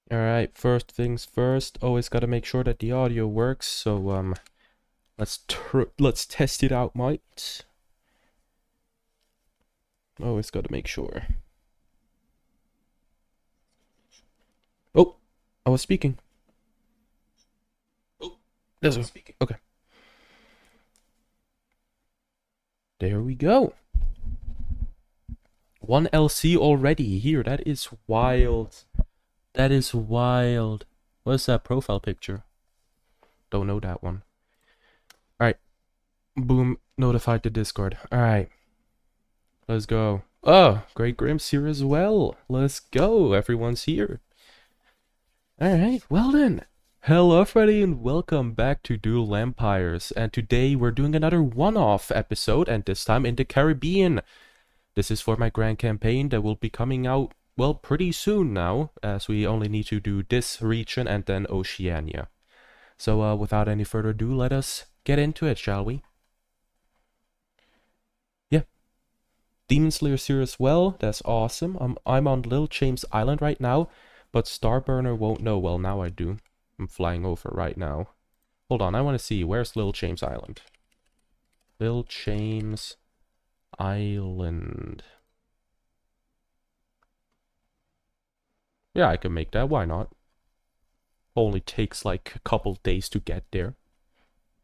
Alright, first things first, always gotta make sure that the audio works, so let's test it out, mate. Always gotta make sure. Oh, I was speaking. Oh, there's speaking. Okay. There we go. 1 LC already here. That is wild. That is wild. What's that profile picture? Don't know that one. Alright. Boom. Notified the Discord. Alright. Let's go. Oh, Great Grim's here as well. Let's go. Everyone's here. Alright, well then. Hello everybody and welcome back to Doodle Empires. And today we're doing another one-off episode, and this time in the Caribbean. This is for my grand campaign that will be coming out, well, pretty soon now, as we only need to do this region and then Oceania. So without any further ado, let us get into it, shall we? Yeah. Demon Slayer's here as well. That's awesome. I'm on Little James Island right now, but Starburner won't know. Well, now I do. I'm flying over right now. Hold on, I want to see. Where's Little James Island? Little James Island. Yeah, I can make that. Why not? Only takes like a couple days to get there.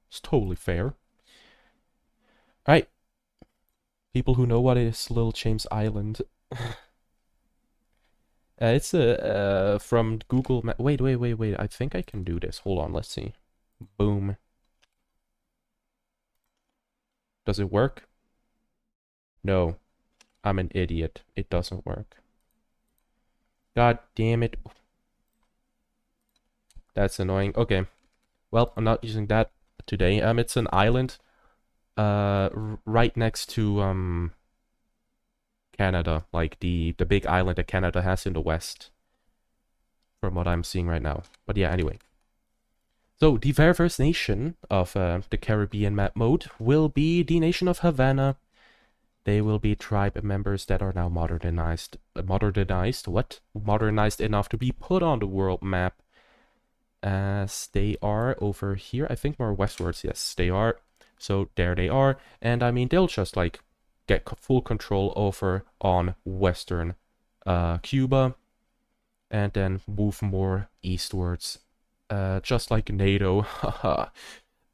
It's totally fair. Alright. People who know what is Little James Island. It's from Google Map. Wait. I think I can do this. Hold on, let's see. Boom. Does it work? No. I'm an idiot. It doesn't work. God damn it. That's annoying. Okay. Well, I'm not using that today. It's an island right next to Canada, like the big island that Canada has in the west, from what I'm seeing right now. But yeah, anyway. So the very first nation of the Caribbean map mode will be the nation of Havana. They will be tribe members that are now modernized enough to be put on the world map, as they are over here. I think more westwards. Yes, they are. So there they are, and I mean they'll just like get full control over on western Cuba, and then move more eastwards, just like NATO.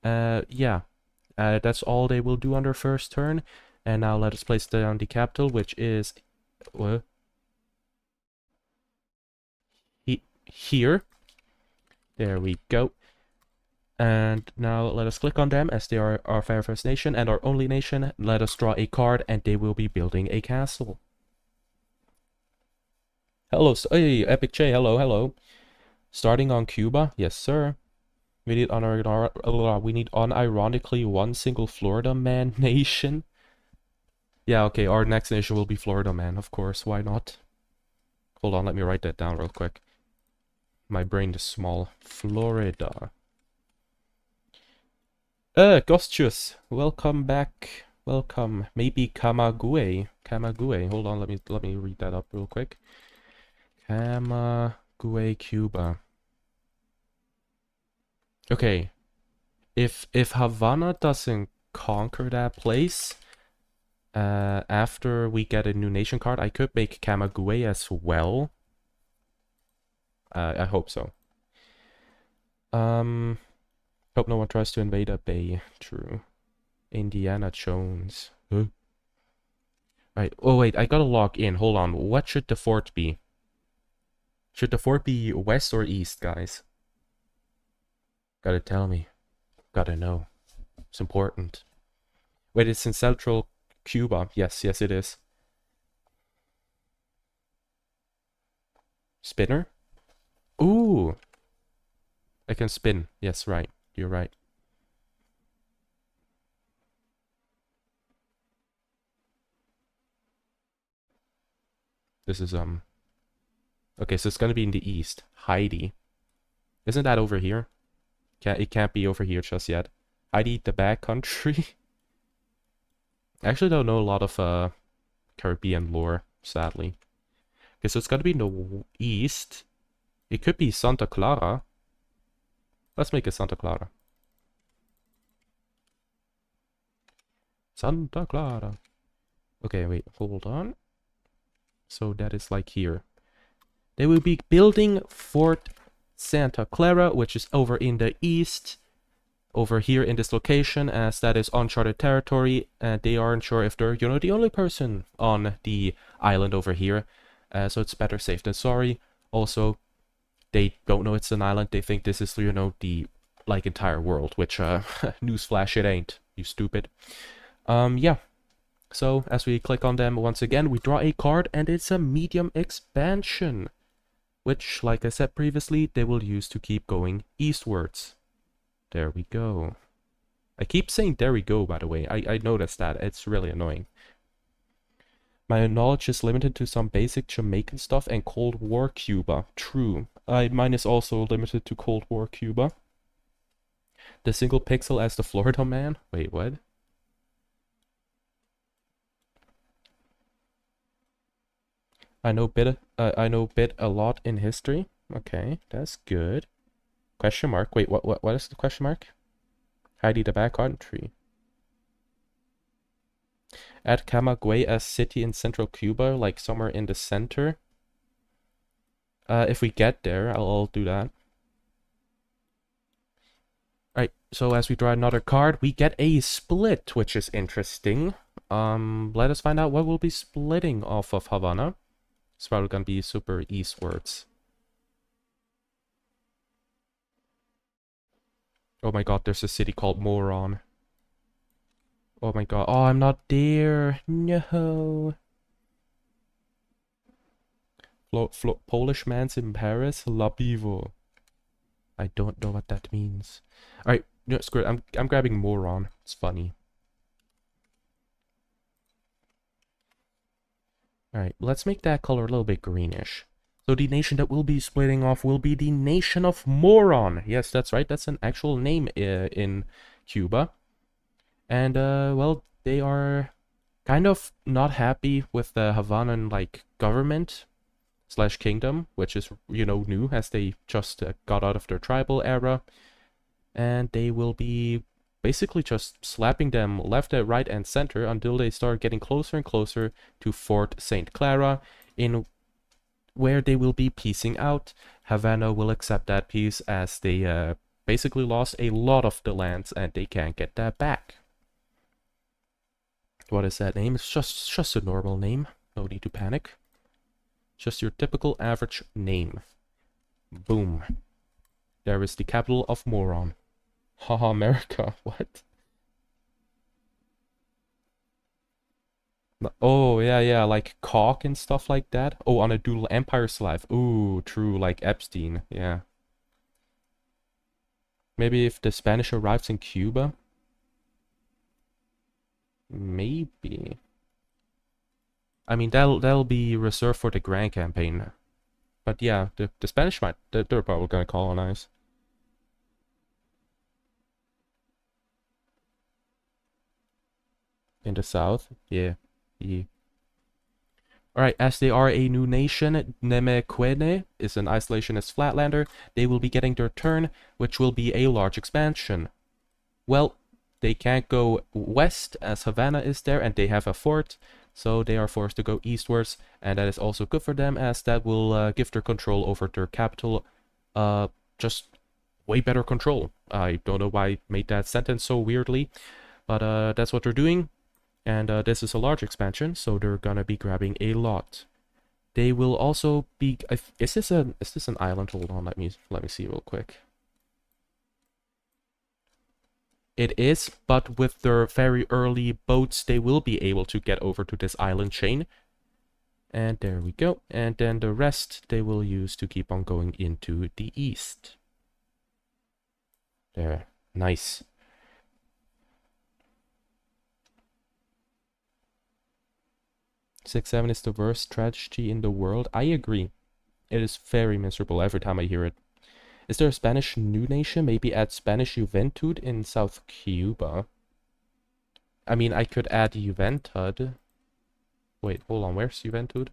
Yeah, that's all they will do on their first turn. And now let us place down the capital, which is here. There we go. And now let us click on them, as they are our very first nation and our only nation. Let us draw a card, and they will be building a castle. Hello, hey, Epic J, hello. Starting on Cuba, yes sir. We need unironically one single Florida man nation. Yeah, okay, our next nation will be Florida man, of course, why not? Hold on, let me write that down real quick. My brain is small. Florida. Gostius, welcome back. Welcome. Maybe Camagüey. Hold on, let me read that up real quick. Camagüey, Cuba. Okay. If Havana doesn't conquer that place, after we get a new nation card, I could make Camagüey as well. I hope so. Hope no one tries to invade a bay. True. Indiana Jones. Huh? Right. Oh wait, I gotta log in. Hold on. What should the fort be? Should the fort be west or east, guys? Gotta tell me. Gotta know. It's important. Wait, it's in central Cuba. Yes, it is. Spinner? Ooh. I can spin. Yes, right. You're right. This is, okay, so it's gonna be in the east. Heidi. Isn't that over here? It can't be over here just yet. Heidi, the back country? I actually don't know a lot of, Caribbean lore, sadly. Okay, so it's gonna be in the east. It could be Santa Clara. Let's make it Santa Clara. Santa Clara. Okay, wait, hold on. So that is like here. They will be building Fort Santa Clara, which is over in the east, over here in this location, as that is uncharted territory, and they aren't sure if they're, the only person on the island over here. So it's better safe than sorry. Also, they don't know it's an island. They think this is, the, like, entire world, which, newsflash, it ain't, you stupid. Yeah. So, as we click on them once again, we draw a card, and it's a medium expansion, which, like I said previously, they will use to keep going eastwards. There we go. I keep saying there we go, by the way. I noticed that. It's really annoying. My knowledge is limited to some basic Jamaican stuff and Cold War Cuba. True. Mine is also limited to Cold War Cuba. The single pixel as the Florida man? Wait, what? I know bit a lot in history. Okay, that's good. Question mark. Wait, what is the question mark? Heidi the backcountry. Add Camagüey as city in central Cuba, like somewhere in the center. If we get there, I'll do that. Alright, so as we draw another card, we get a split, which is interesting. Let us find out what we'll be splitting off of Havana. It's probably gonna be super eastwards. Oh my god, there's a city called Moron. Oh my god. Oh, I'm not there. No. Polish man's in Paris? Labivo. I don't know what that means. Alright, no, screw it. I'm grabbing Moron. It's funny. Alright, let's make that color a little bit greenish. So the nation that we'll be splitting off will be the nation of Moron. Yes, that's right. That's an actual name in Cuba. And, well, they are kind of not happy with the Havanan, like, government slash kingdom, which is, new, as they just got out of their tribal era. And they will be basically just slapping them left, right, and center until they start getting closer and closer to Fort St. Clara, in where they will be piecing out. Havana will accept that peace, as they basically lost a lot of the lands and they can't get that back. What is that name? It's just a normal name. No need to panic. Just your typical average name. Boom. There is the capital of Moron. Haha, America. What? Oh, yeah, like cock and stuff like that. Oh, on a Doodle Empire Slav. Ooh, true, like Epstein. Yeah. Maybe if the Spanish arrives in Cuba? Maybe. I mean, that'll be reserved for the Grand Campaign. But yeah, the Spanish might, they're probably gonna colonize. In the south? Yeah. Alright, as they are a new nation, Nemequene is an isolationist flatlander. They will be getting their turn, which will be a large expansion. Well, they can't go west, as Havana is there, and they have a fort. So they are forced to go eastwards, and that is also good for them, as that will give their control over their capital just way better control. I don't know why I made that sentence so weirdly, but that's what they're doing. And this is a large expansion, so they're gonna be grabbing a lot. They will also be. Is this an island? Hold on, let me see real quick. It is, but with their very early boats, they will be able to get over to this island chain. And there we go. And then the rest they will use to keep on going into the east. There, nice. Six seven is the worst tragedy in the world. I agree. It is very miserable every time I hear it. Is there a Spanish new nation? Maybe add Spanish Juventud in South Cuba. I mean, I could add Juventud. Wait, hold on. Where's Juventud?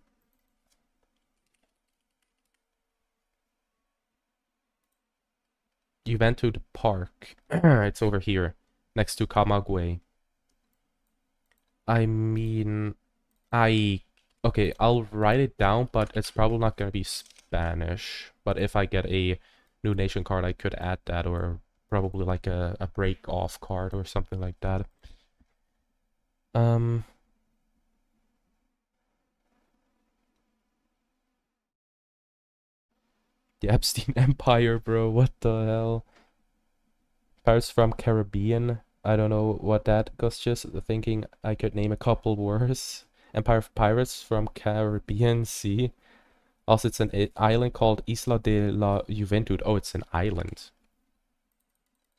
Juventud Park. It's over here, next to Camagüey. I mean, okay, I'll write it down, but it's probably not gonna be Spanish. But if I get a new nation card, I could add that, or probably like a break off card or something like that. The Epstein Empire, bro, what the hell? Pirates from Caribbean. I don't know what that was, just thinking I could name a couple worse. Empire of Pirates from Caribbean Sea. Also, it's an island called Isla de la Juventud. Oh, it's an island.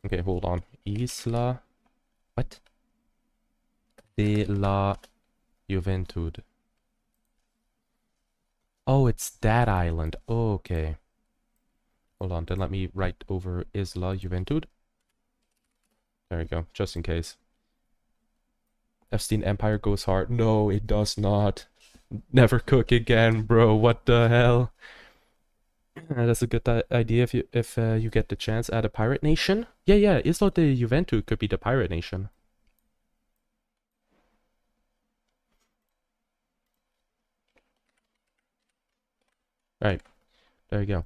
Okay, hold on. Isla... What? De la Juventud. Oh, it's that island. Oh, okay. Hold on, then let me write over Isla Juventud. There we go, just in case. Epstein Empire goes hard. No, it does not. Never cook again, bro. What the hell? That's a good idea if you get the chance at a pirate nation. Yeah, Isla de Juventud could be the pirate nation. Right, there you go.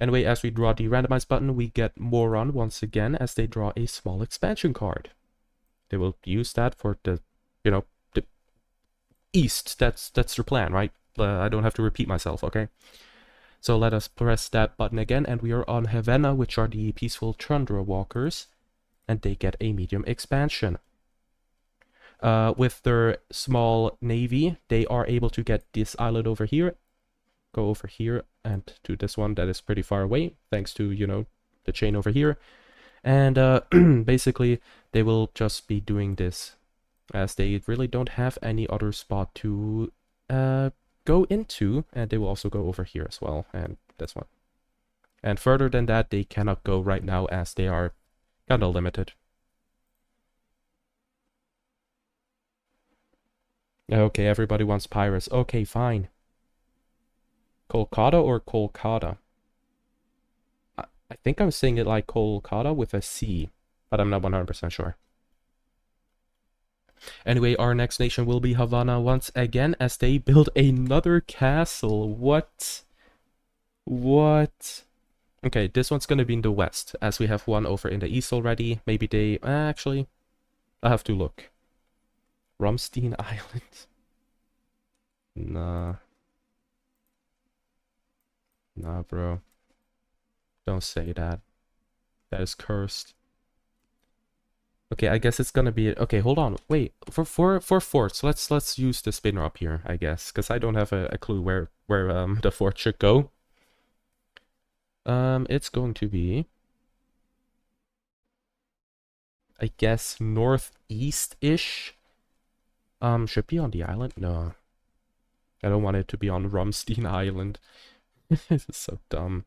Anyway, as we draw the randomize button, we get Moron once again as they draw a small expansion card. They will use that for the, you know, the east. That's their plan, right? I don't have to repeat myself, okay? So let us press that button again, and we are on Havana, which are the peaceful Tundra walkers, and they get a medium expansion. With their small navy, they are able to get this island over here, go over here, and to this one that is pretty far away, thanks to, you know, the chain over here. And basically, they will just be doing this, as they really don't have any other spot to go into, and they will also go over here as well, and this one. And further than that, they cannot go right now, as they are kind of limited. Okay, everybody wants pirates. Okay, fine. Kolkata or Kolkata? I think I'm saying it like Kolkata with a C, but I'm not 100% sure. Anyway, our next nation will be Havana once again as they build another castle. What? What? Okay, this one's gonna be in the west, as we have one over in the east already. Maybe they... actually, I have to look. Rumstein Island? Nah. Nah, bro. Don't say that. That is cursed. Okay, I guess it's gonna be... Okay, hold on. Wait, for forts, let's use the spinner up here, I guess, because I don't have a clue where the fort should go. It's going to be... I guess northeast-ish. Should be on the island? No. I don't want it to be on Rumstein Island. This is so dumb.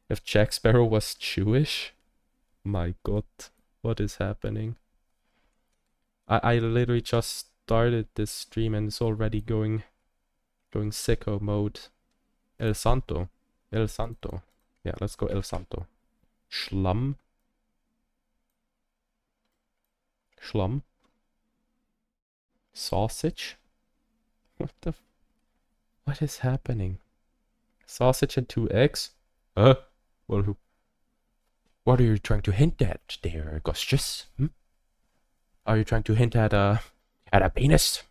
If Jack Sparrow was Jewish? My god, what is happening? I literally just started this stream and it's already going sicko mode. El Santo. El Santo. Yeah, let's go El Santo. Schlum. Schlum. Sausage? What is happening? Sausage and 2 eggs? Well, what are you trying to hint at there, Augustus? Hmm? Are you trying to hint at a penis?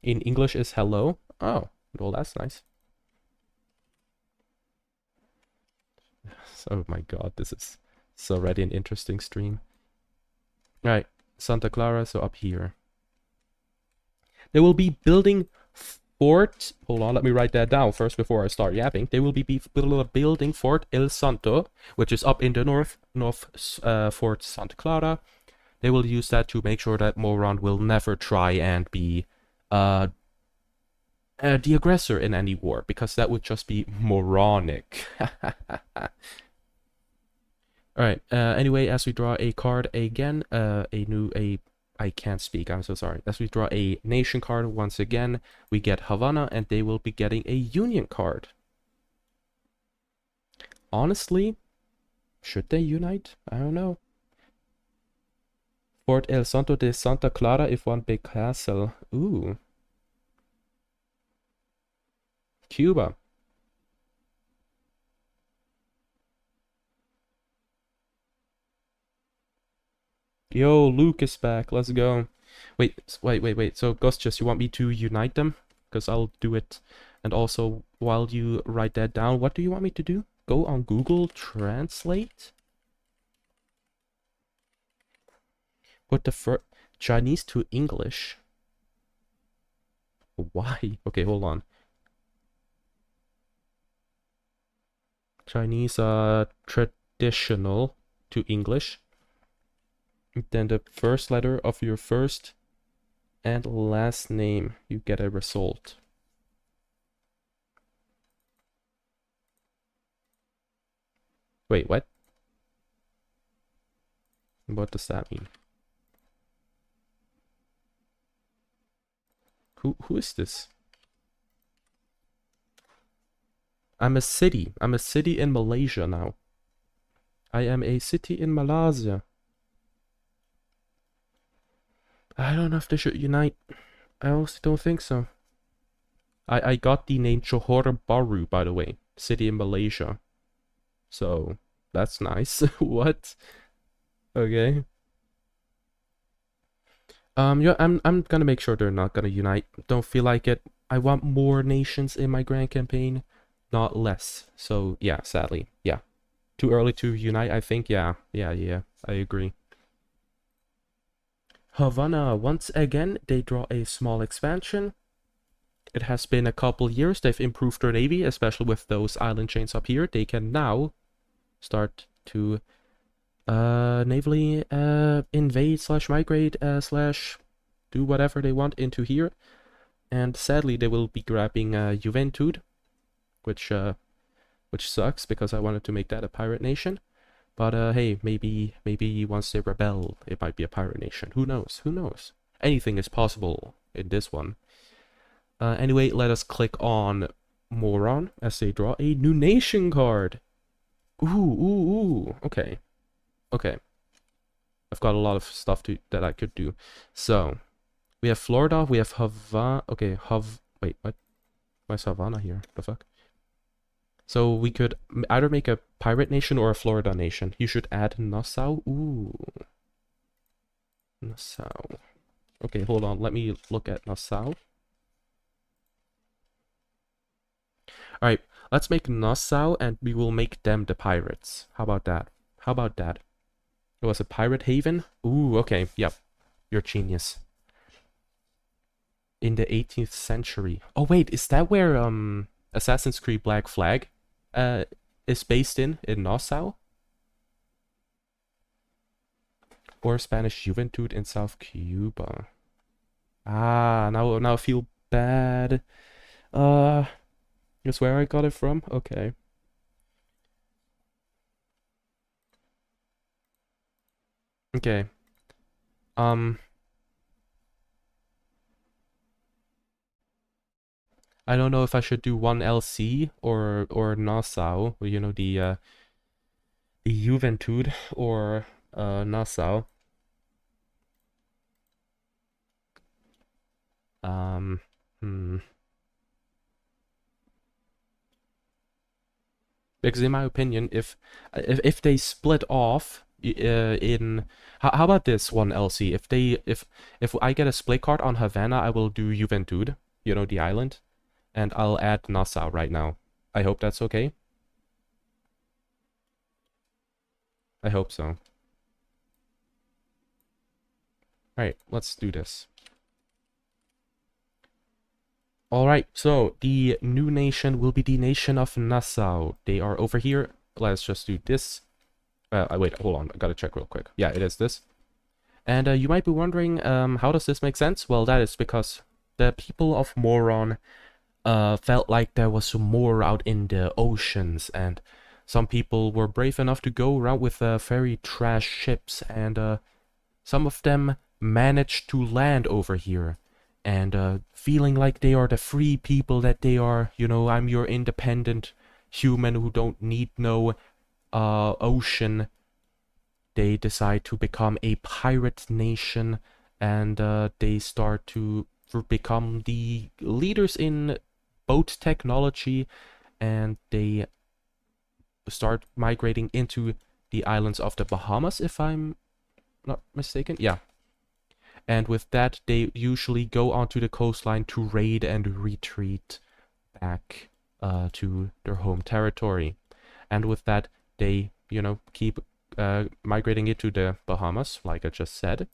In English is hello? Oh, well, that's nice. Oh my god, this is already an interesting stream. Alright, Santa Clara, so up here. They will be building Fort... Hold on, let me write that down first before I start yapping. They will be building Fort El Santo, which is up in the north Fort Santa Clara. They will use that to make sure that Moron will never try and be the aggressor in any war, because that would just be moronic. Alright, anyway, as we draw a card again, I can't speak, I'm so sorry. As we draw a nation card once again, we get Havana, and they will be getting a union card. Honestly, should they unite? I don't know. Fort El Santo de Santa Clara if one big castle. Ooh. Cuba. Yo, Luke is back. Let's go. Wait. So, Gustius, you want me to unite them? Because I'll do it. And also, while you write that down, what do you want me to do? Go on Google Translate? Put the Chinese to English. Why? Okay, hold on. Chinese traditional to English. Then the first letter of your first and last name, you get a result. Wait, what? What does that mean? Who is this? I'm a city. I'm a city in Malaysia now. I am a city in Malaysia. I don't know if they should unite. I honestly don't think so. I got the name Johor Bahru, by the way. City in Malaysia. So, that's nice. What? Okay. Yeah, I'm gonna make sure they're not gonna unite. Don't feel like it. I want more nations in my grand campaign, not less. So, yeah, sadly. Yeah. Too early to unite, I think. Yeah. I agree. Havana, once again, they draw a small expansion. It has been a couple years. They've improved their navy, especially with those island chains up here. They can now start to navally invade slash migrate slash do whatever they want into here. And sadly, they will be grabbing Juventud, which sucks because I wanted to make that a pirate nation. But hey, maybe once they rebel, it might be a pirate nation. Who knows? Who knows? Anything is possible in this one. Anyway, let us click on Moron as they draw a new nation card. Ooh. Okay. I've got a lot of stuff that I could do. So, we have Florida, we have Havana. Okay, wait, what? Why's Havana here? The fuck? So we could either make a pirate nation or a Florida nation. You should add Nassau. Ooh. Nassau. Okay, hold on. Let me look at Nassau. Alright, let's make Nassau and we will make them the pirates. How about that? It was a pirate haven? Ooh, okay. Yep. You're genius. In the 18th century. Oh wait, is that where Assassin's Creed Black Flag is based in Nassau? Or Spanish Juventud in South Cuba. Ah, now I feel bad. That's where I got it from? Okay. Okay. I don't know if I should do one LC or Nassau, you know, the Juventud or Nassau. Because in my opinion, if they split off in how about this one LC? If I get a split card on Havana, I will do Juventud, you know, the island, and I'll add Nassau right now. I hope that's okay. I hope so. Alright, let's do this. Alright, so the new nation will be the nation of Nassau. They are over here. Let's just do this. Wait, hold on. I gotta check real quick. Yeah, it is this. And you might be wondering, how does this make sense? Well, that is because the people of Moron felt like there was more out in the oceans, and some people were brave enough to go around with very trash ships, and some of them managed to land over here. And feeling like they are the free people that they are, you know, I'm your independent human who don't need no ocean, they decide to become a pirate nation, and they start to become the leaders in boat technology, and they start migrating into the islands of the Bahamas, if I'm not mistaken. Yeah. And with that, they usually go onto the coastline to raid and retreat back to their home territory. And with that, they, keep migrating into the Bahamas, like I just said.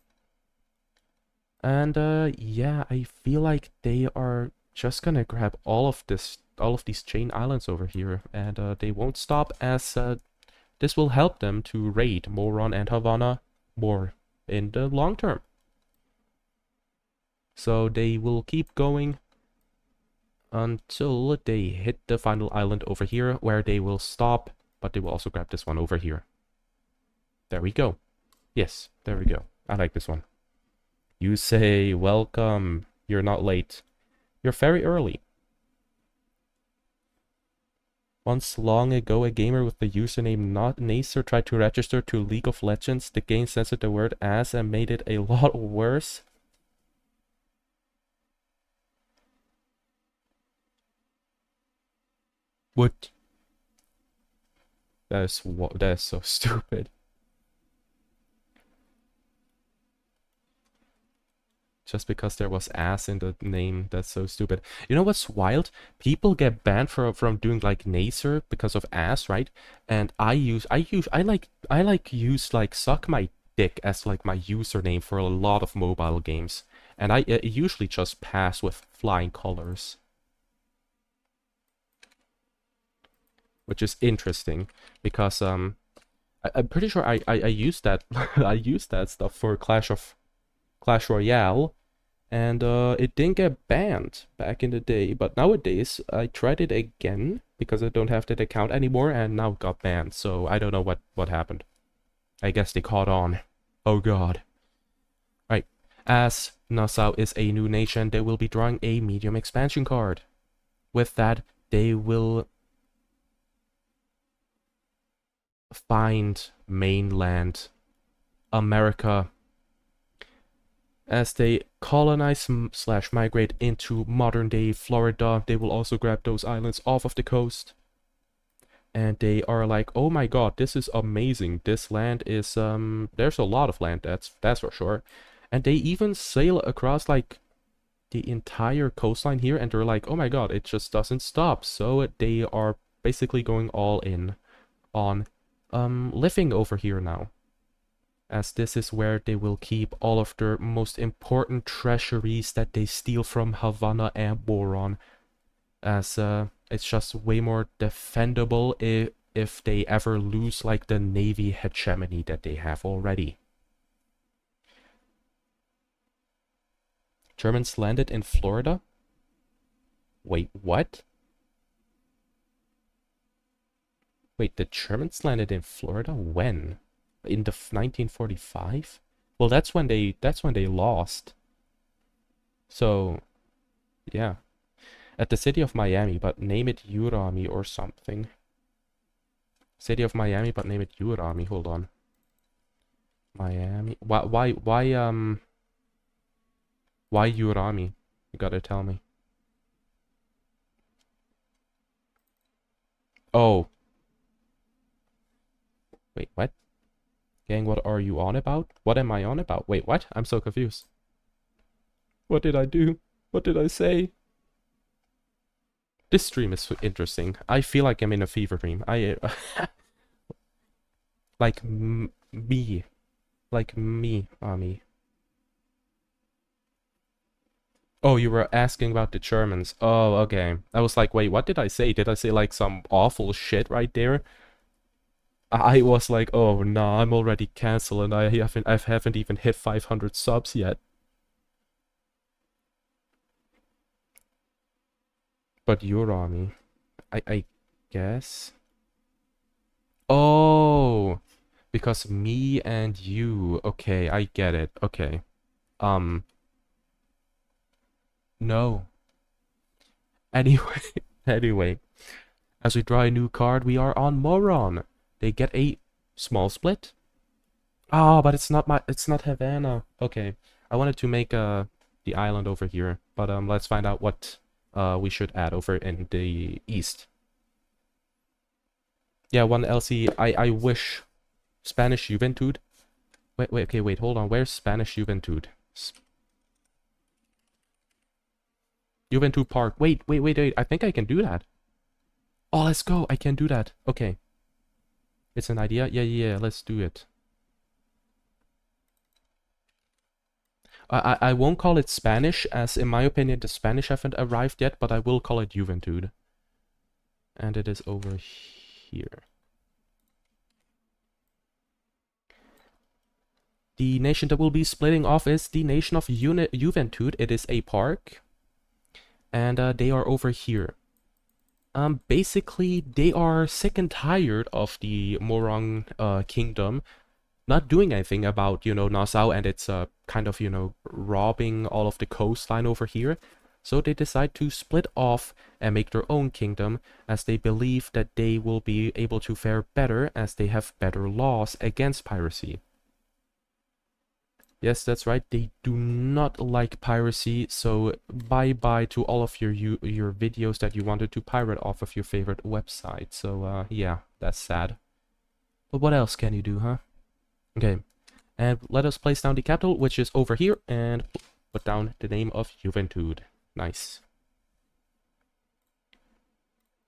And yeah, I feel like they are just gonna grab all of these chain islands over here, and they won't stop, as this will help them to raid Moron and Havana more in the long term. So they will keep going until they hit the final island over here, where they will stop, but they will also grab this one over here. There we go. Yes, there we go. I like this one. You say, welcome. You're not late. You're very early. Once long ago, a gamer with the username not Nacer tried to register to League of Legends. The game censored the word ass and made it a lot worse. What? That is so stupid. Just because there was ass in the name, that's so stupid. You know what's wild? People get banned from doing like Nacer because of ass, right? And I use suck my dick as like my username for a lot of mobile games, and I usually just pass with flying colors, which is interesting because I'm pretty sure I used that I used that stuff for Clash Royale, and it didn't get banned back in the day, but nowadays I tried it again because I don't have that account anymore, and now it got banned. So I don't know what happened. I guess they caught on. Oh god. Right. As Nassau is a new nation, they will be drawing a medium expansion card. With that, they will find mainland America. As they colonize / migrate into modern-day Florida, they will also grab those islands off of the coast. And they are like, oh my god, this is amazing. This land is, there's a lot of land, that's for sure. And they even sail across, like, the entire coastline here, and they're like, oh my god, it just doesn't stop. So they are basically going all in on living over here now, as this is where they will keep all of their most important treasuries that they steal from Havana and Boron, as it's just way more defendable if they ever lose like the navy hegemony that they have already. Germans landed in Florida? Wait, what? Wait, the Germans landed in Florida? When? In the 1945? Well, that's when they lost. So, yeah. At the city of Miami, but name it Urami or something. City of Miami, but name it Urami. Hold on. Miami. Why Urami? You gotta tell me. Oh. Wait, what? Gang, what are you on about? What am I on about? Wait, what? I'm so confused. What did I do? What did I say? This stream is interesting. I feel like I'm in a fever dream. Like me. Like me, Ami. Oh, you were asking about the Germans. Oh, okay. I was like, wait, what did I say? Did I say like some awful shit right there? I was like, oh nah, I'm already cancelled and I haven't even hit 500 subs yet. But you're on me. I guess. Oh, because me and you. Okay, I get it. Okay. No. Anyway, anyway. As we draw a new card, we are on Moron. They get a small split. Oh, but it's not Havana. Okay. I wanted to make the island over here, but let's find out what we should add over in the east. Yeah, one LC. I wish Spanish Juventud. Wait, hold on. Where's Spanish Juventud? Juventud Park. Wait. I think I can do that. Oh, let's go. I can do that. Okay. It's an idea. Yeah. Let's do it. I won't call it Spanish, as in my opinion the Spanish haven't arrived yet, but I will call it Juventud. And it is over here. The nation that will be splitting off is the nation of Juventud. It is a park. And they are over here. Basically, they are sick and tired of the Morong kingdom not doing anything about, Nassau and its kind of, robbing all of the coastline over here. So they decide to split off and make their own kingdom, as they believe that they will be able to fare better as they have better laws against piracy. Yes, that's right, they do not like piracy, so bye-bye to all of your videos that you wanted to pirate off of your favorite website. So, yeah, that's sad. But what else can you do, huh? Okay, and let us place down the capital, which is over here, and put down the name of Juventud. Nice.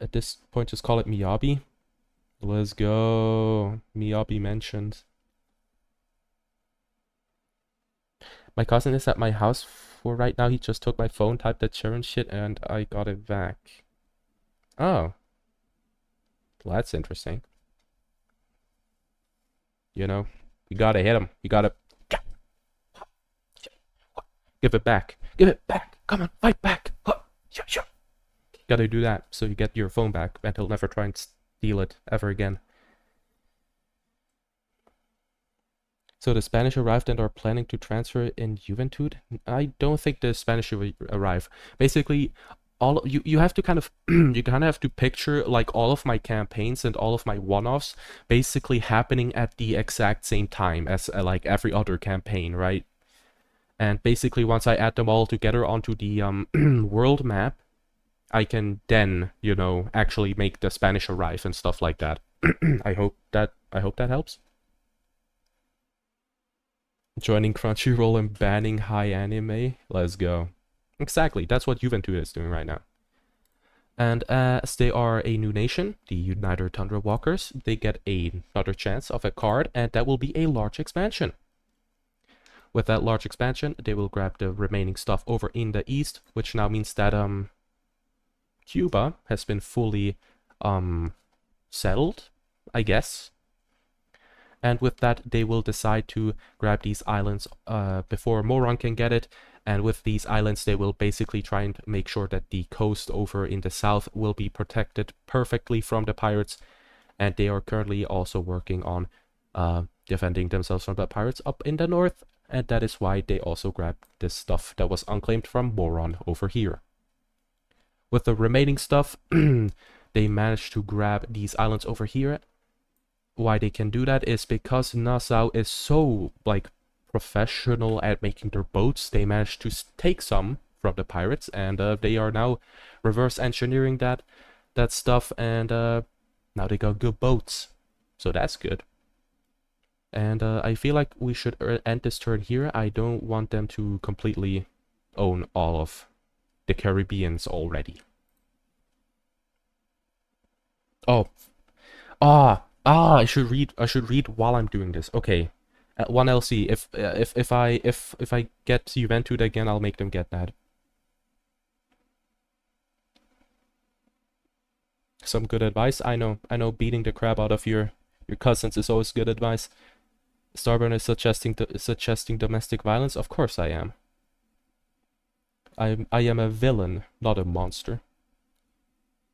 At this point, just call it Miyabi. Let's go. Miyabi mentioned. My cousin is at my house for right now. He just took my phone, typed that Sharon shit, and I got it back. Oh. Well, that's interesting. You gotta hit him. You gotta... Give it back. Give it back. Come on, fight back. You gotta do that so you get your phone back, and he'll never try and steal it ever again. So the Spanish arrived and are planning to transfer in Juventud? I don't think the Spanish will arrive. Basically, you have to kind of you kind of have to picture like all of my campaigns and all of my one-offs basically happening at the exact same time as like every other campaign, right? And basically once I add them all together onto the world map, I can then, actually make the Spanish arrive and stuff like that. I hope that helps. Joining Crunchyroll and banning high anime. Let's go. Exactly, that's what Juventud is doing right now. And as they are a new nation, the United Tundra Walkers, they get another chance of a card, and that will be a large expansion. With that large expansion, they will grab the remaining stuff over in the east, which now means that Cuba has been fully settled, I guess. And with that, they will decide to grab these islands before Moron can get it. And with these islands, they will basically try and make sure that the coast over in the south will be protected perfectly from the pirates. And they are currently also working on defending themselves from the pirates up in the north. And that is why they also grabbed this stuff that was unclaimed from Moron over here. With the remaining stuff, they managed to grab these islands over here. Why they can do that is because Nassau is so, like, professional at making their boats. They managed to take some from the pirates, and they are now reverse engineering that stuff, and now they got good boats. So that's good. And I feel like we should end this turn here. I don't want them to completely own all of the Caribbeans already. Oh. I should read while I'm doing this. Okay. 1LC. If I get Juventud again, I'll make them get that. Some good advice. I know beating the crap out of your cousins is always good advice. Starburn is suggesting domestic violence. Of course I am. I am a villain, not a monster.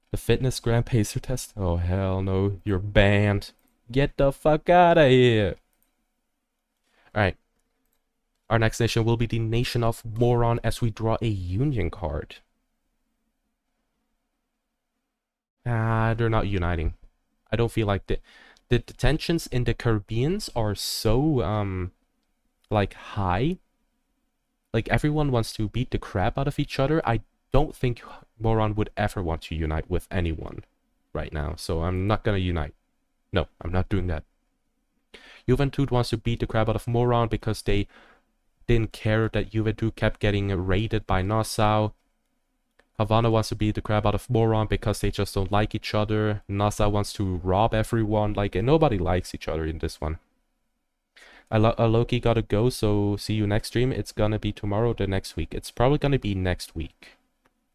The fitness gram pacer test? Oh hell no, you're banned. Get the fuck out of here. Alright. Our next nation will be the nation of Moron as we draw a union card. They're not uniting. I don't feel like the tensions in the Caribbeans are so like high. Like everyone wants to beat the crap out of each other. I don't think Moron would ever want to unite with anyone right now. So I'm not gonna unite. No, I'm not doing that. Juventud wants to beat the crap out of Moron because they didn't care that Juventud kept getting raided by Nassau. Havana wants to beat the crap out of Moron because they just don't like each other. Nassau wants to rob everyone. Like, and nobody likes each other in this one. Loki gotta go, so see you next stream. It's gonna be tomorrow or the next week. It's probably gonna be next week.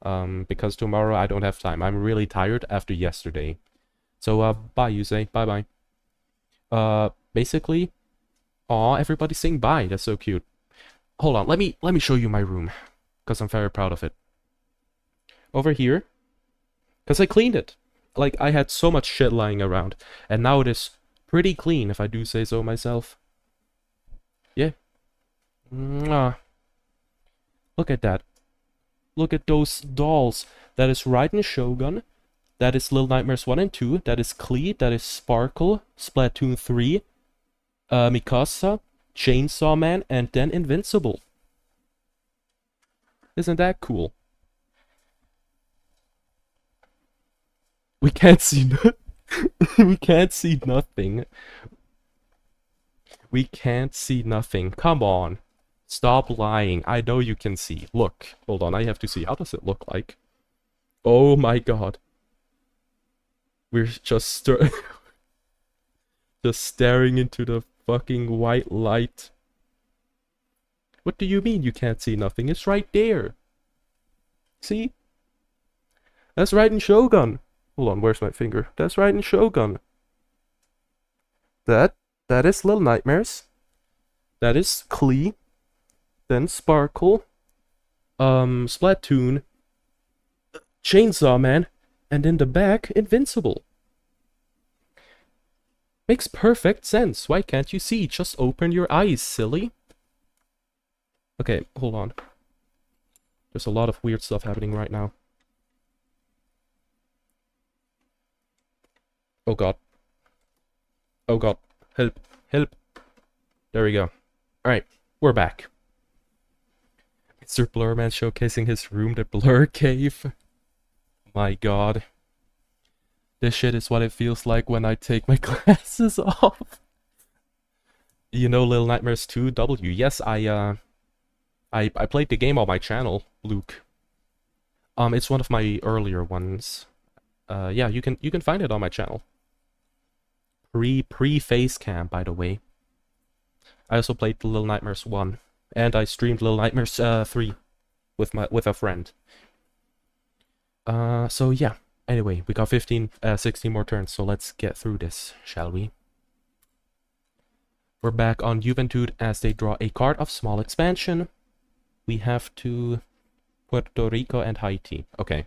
Because tomorrow I don't have time. I'm really tired after yesterday. So, bye, Yusei. Bye-bye. Basically... Aw, everybody's saying bye. That's so cute. Hold on, let me show you my room. Because I'm very proud of it. Over here. Because I cleaned it. Like, I had so much shit lying around. And now it is pretty clean, if I do say so myself. Yeah. Mwah. Look at that. Look at those dolls. That is Raiden Shogun. That is Little Nightmares 1 and 2. That is Klee. That is Sparkle. Splatoon 3. Mikasa. Chainsaw Man. And then Invincible. Isn't that cool? We can't see we can't see nothing. We can't see nothing. Come on. Stop lying. I know you can see. Look. Hold on. I have to see. How does it look like? Oh my god. We're just just staring into the fucking white light. What do you mean you can't see nothing? It's right there. See? That's Raiden Shogun. Hold on, where's my finger? That's Raiden Shogun. That is Little Nightmares. That is Klee. Then Sparkle. Splatoon. Chainsaw Man. And in the back, Invincible. Makes perfect sense. Why can't you see? Just open your eyes, silly. Okay, hold on. There's a lot of weird stuff happening right now. Oh god. Oh god. Help. Help. There we go. Alright, we're back. Mr. Blurman showcasing his room, the Blur Cave. My god. This shit is what it feels like when I take my glasses off. You know Little Nightmares 2 W? Yes, I played the game on my channel, Luke. It's one of my earlier ones. Yeah, you can find it on my channel. Pre-face cam, by the way. I also played Little Nightmares 1, and I streamed Little Nightmares 3 with a friend. So yeah. Anyway, we got 16 more turns, so let's get through this, shall we? We're back on Juventud as they draw a card of small expansion. We have to Puerto Rico and Haiti. Okay.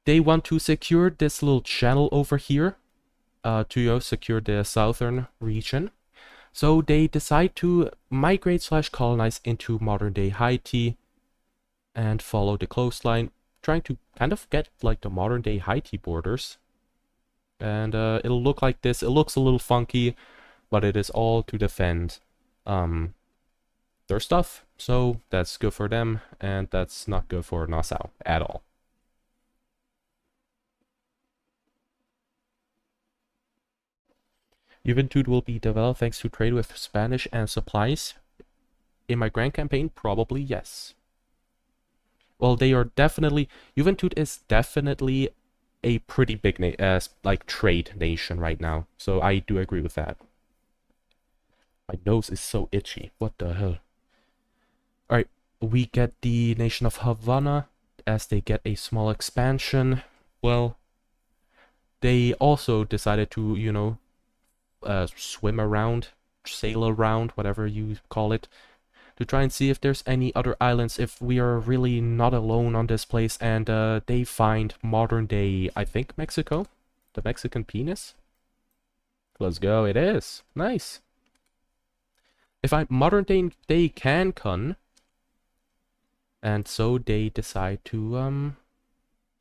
They want to secure this little channel over here to secure the southern region. So they decide to migrate / colonize into modern day Haiti and follow the coastline, trying to kind of get like the modern day Haiti borders. And it'll look like this. It looks a little funky, but it is all to defend their stuff. So that's good for them, and that's not good for Nassau at all. Juventud will be developed thanks to trade with Spanish and supplies. In my grand campaign, probably yes. Well, they are definitely... Juventud is definitely a pretty big like trade nation right now. So I do agree with that. My nose is so itchy. What the hell? Alright, we get the nation of Havana as they get a small expansion. Well, they also decided to, you know, swim around, sail around, whatever you call it, to try and see if there's any other islands, if we are really not alone on this place. And they find modern day, I think, Mexico, the Mexican penis. Let's go. It is nice. If I modern day Cancun, and so they decide to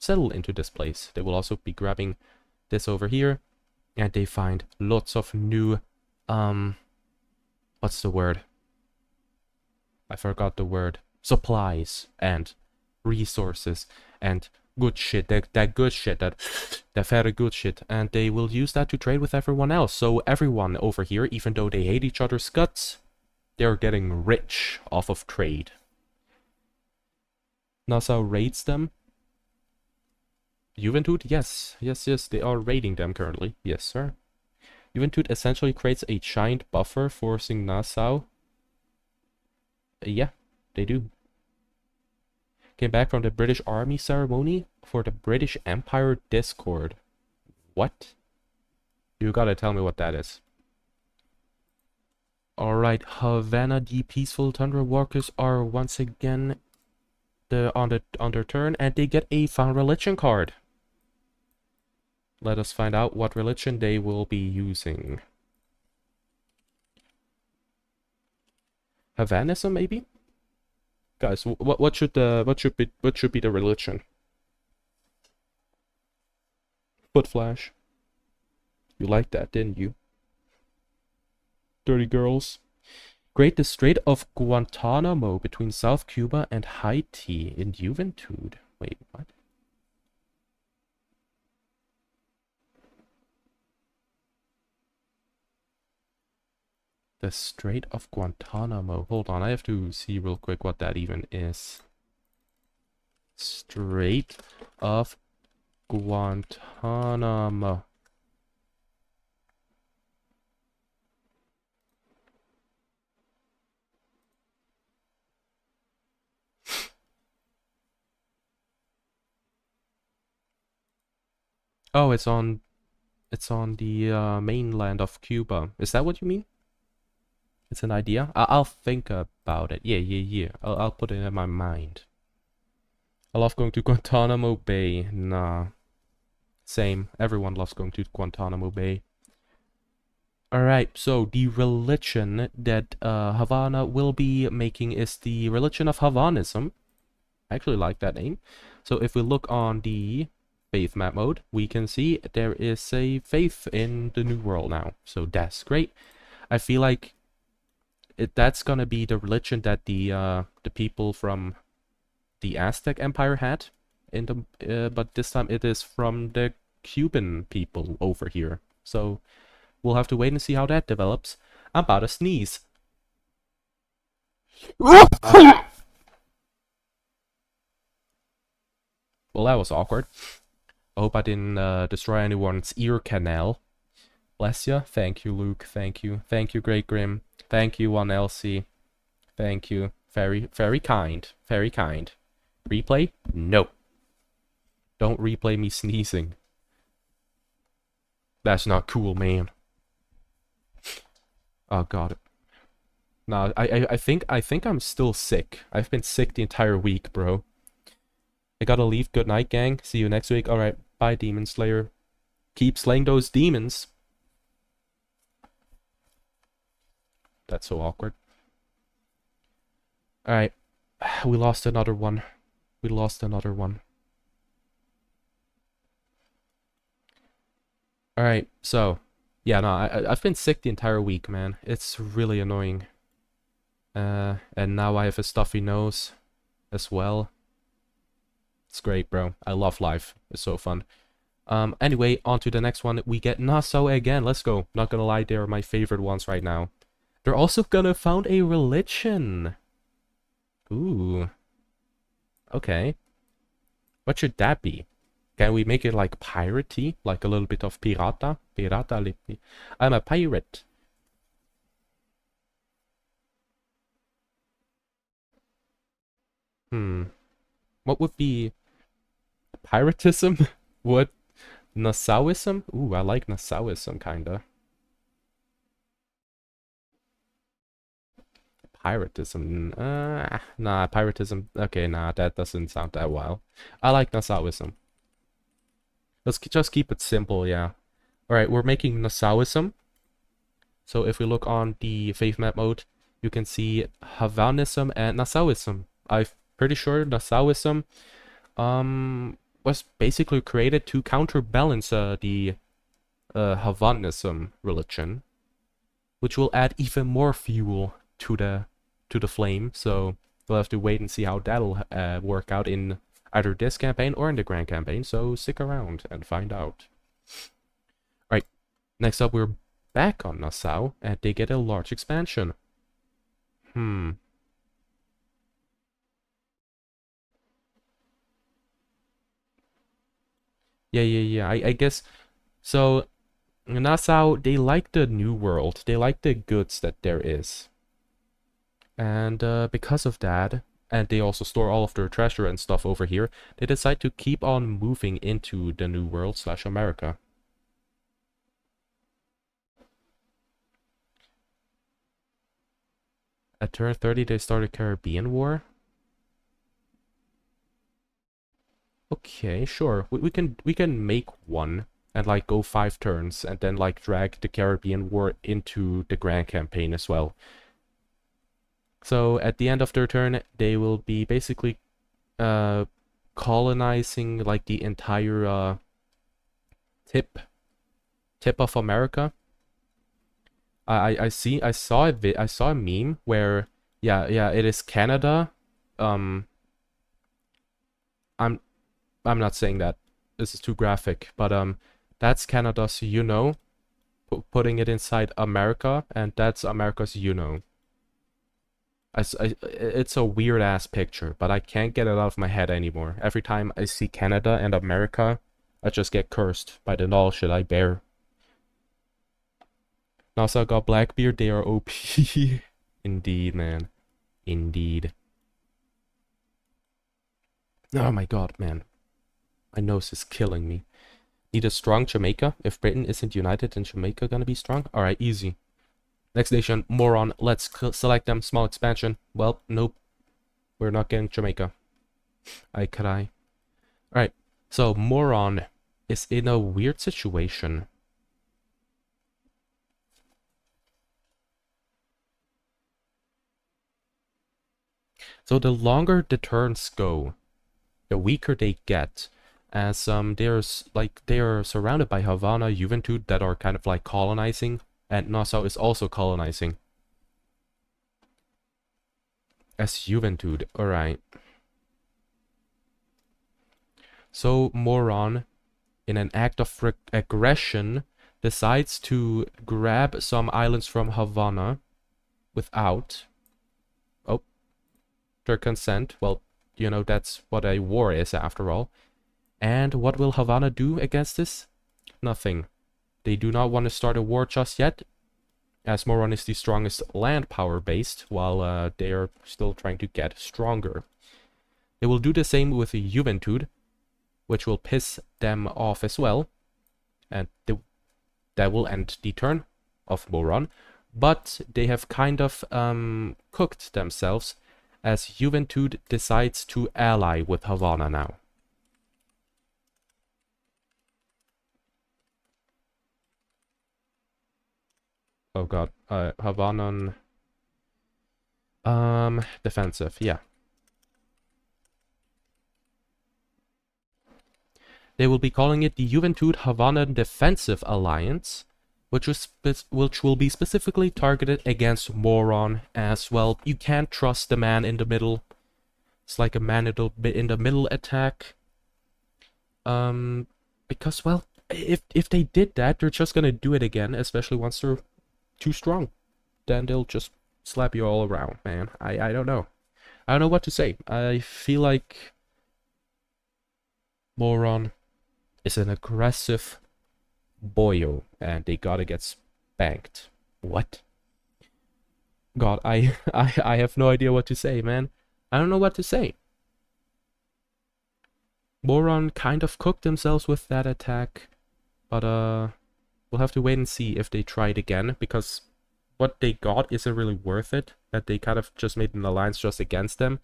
settle into this place. They will also be grabbing this over here, and they find lots of new, what's the word? I forgot the word. Supplies and resources and good shit. That good shit. That very good shit. And they will use that to trade with everyone else. So everyone over here, even though they hate each other's guts, they're getting rich off of trade. Nassau raids them. Juventud? Yes. Yes. They are raiding them currently. Yes, sir. Juventud essentially creates a giant buffer, forcing Nassau. Yeah, they do. Came back from the British Army ceremony for the British Empire Discord. What? You gotta tell me what that is. Alright, Havana, the peaceful Tundra Walkers are once again on their turn, and they get a found religion card. Let us find out what religion they will be using. Havanism, maybe? Guys, what should be the religion? Foot flash. You liked that, didn't you? Dirty girls. Create the Strait of Guantanamo between South Cuba and Haiti in Juventud. Wait, what? The Strait of Guantanamo. Hold on, I have to see real quick what that even is. Strait of Guantanamo. Oh, it's on the mainland of Cuba. Is that what you mean? It's an idea? I'll think about it. Yeah. I'll put it in my mind. I love going to Guantanamo Bay. Nah. Same. Everyone loves going to Guantanamo Bay. Alright, so the religion that Havana will be making is the religion of Havanism. I actually like that name. So if we look on the faith map mode, we can see there is a faith in the New World now. So that's great. I feel like that's gonna be the religion that the people from the Aztec Empire had in the but this time it is from the Cuban people over here. So we'll have to wait and see how that develops. I'm about to sneeze. Well, that was awkward. I hope I didn't destroy anyone's ear canal. Bless ya. Thank you, Luke. Thank you. Thank you, Great Grim. Thank you, 1LC. Thank you. Very, very kind. Very kind. Replay? No. Don't replay me sneezing. That's not cool, man. Oh, God. Nah, I think I'm still sick. I've been sick the entire week, bro. I gotta leave. Good night, gang. See you next week. Alright, bye, Demon Slayer. Keep slaying those demons. That's so awkward. Alright. We lost another one. We lost another one. Alright, so. Yeah, no, I've been sick the entire week, man. It's really annoying. And now I have a stuffy nose as well. It's great, bro. I love life. It's so fun. Anyway, on to the next one. We get Nassau again. Let's go. Not gonna lie, they're my favorite ones right now. They're also gonna found a religion. Ooh. Okay. What should that be? Can we make it like piratey? Like a little bit of pirata? Pirata. I'm a pirate. What would be piratism? What? Nassauism? Ooh, I like Nassauism, kinda. Piratism. Nah, piratism. Okay, nah, that doesn't sound that wild. I like Nassauism. Let's just keep it simple, yeah. Alright, we're making Nassauism. So if we look on the faith map mode, you can see Havanism and Nassauism. I'm pretty sure Nassauism was basically created to counterbalance the Havanism religion, which will add even more fuel to the flame. So we'll have to wait and see how that'll work out in either this campaign or in the Grand Campaign. So stick around and find out. All right, next up we're back on Nassau, and they get a large expansion. Yeah. I guess so. Nassau, they like the new world. They like the goods that there is. And because of that, and they also store all of their treasure and stuff over here, they decide to keep on moving into the new world / America. At turn 30, they start a Caribbean War. Okay, sure. We can make one and like go 5 turns and then like drag the Caribbean War into the Grand Campaign as well. So at the end of their turn, they will be basically colonizing like the entire tip of America. I saw a meme where yeah it is Canada. I'm not saying that this is too graphic, but that's Canada's putting it inside America, and that's America's it's a weird ass picture, but I can't get it out of my head anymore. Every time I see Canada and America, I just get cursed by the knowledge that I bear. NASA got Blackbeard, they are OP. Indeed, man. Indeed. Oh my god, man. My nose is killing me. Need a strong Jamaica. If Britain isn't united, then Jamaica gonna be strong? Alright, easy. Next nation, Moron. Let's select them. Small expansion. Well, nope. We're not getting Jamaica. I cry. Alright, so Moron is in a weird situation. So the longer the turns go, the weaker they get. As they are surrounded by Havana, Juventud that are kind of like colonizing, and Nassau is also colonizing. As Juventud, alright. So Moron, in an act of aggression, decides to grab some islands from Havana without their consent. Well, you know, that's what a war is after all. And what will Havana do against this? Nothing. They do not want to start a war just yet, as Moron is the strongest land power based, while they are still trying to get stronger. They will do the same with the Juventud, which will piss them off as well, and that will end the turn of Moron. But they have kind of cooked themselves, as Juventud decides to ally with Havana now. Oh god, Havanan... defensive, yeah. They will be calling it the Juventud Havanan Defensive Alliance, which will be specifically targeted against Moron as well. You can't trust the man in the middle. It's like a man in the middle attack. Because, well, if they did that, they're just gonna do it again, especially once they're too strong. Then they'll just slap you all around, man. I don't know. I don't know what to say. I feel like Moron is an aggressive boyo, and they gotta get spanked. What? God, I have no idea what to say, man. I don't know what to say. Moron kind of cooked themselves with that attack, but we'll have to wait and see if they try it again, because what they got isn't really worth it, that they kind of just made an alliance just against them.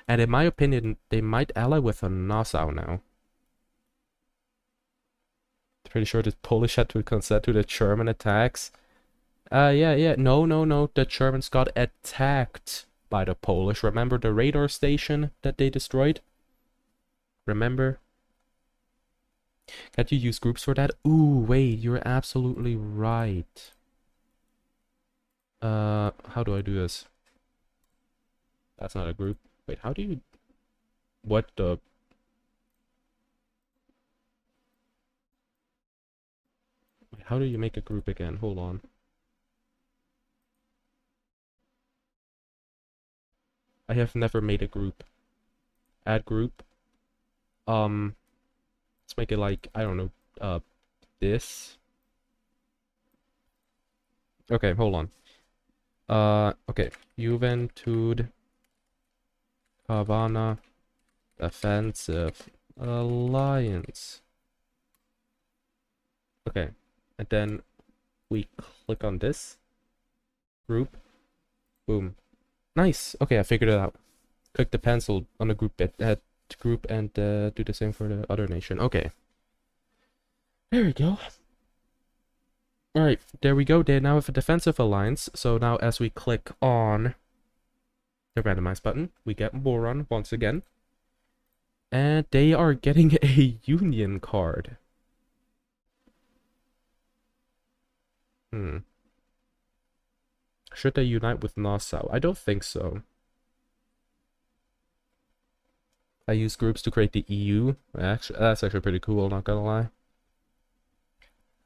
And in my opinion, they might ally with a Nassau now. Pretty sure the Polish had to consent to the German attacks. Yeah. No. The Germans got attacked by the Polish. Remember the radar station that they destroyed? Remember? Can't you use groups for that? Ooh, wait, you're absolutely right. How do I do this? That's not a group. Wait, how do you... What the... Wait, how do you make a group again? Hold on. I have never made a group. Add group. Let's make it like, I don't know, this. Okay, hold on. Okay. Juventud Havana Defensive Alliance. Okay. And then we click on this group. Boom. Nice. Okay, I figured it out. Click the pencil on the group bit, group, and do the same for the other nation. Okay. There we go. Alright, there we go. They now have a defensive alliance. So now as we click on the randomize button, we get Moron once again. And they are getting a union card. Should they unite with Nassau? I don't think so. I use groups to create the EU. Actually, that's actually pretty cool, not gonna lie.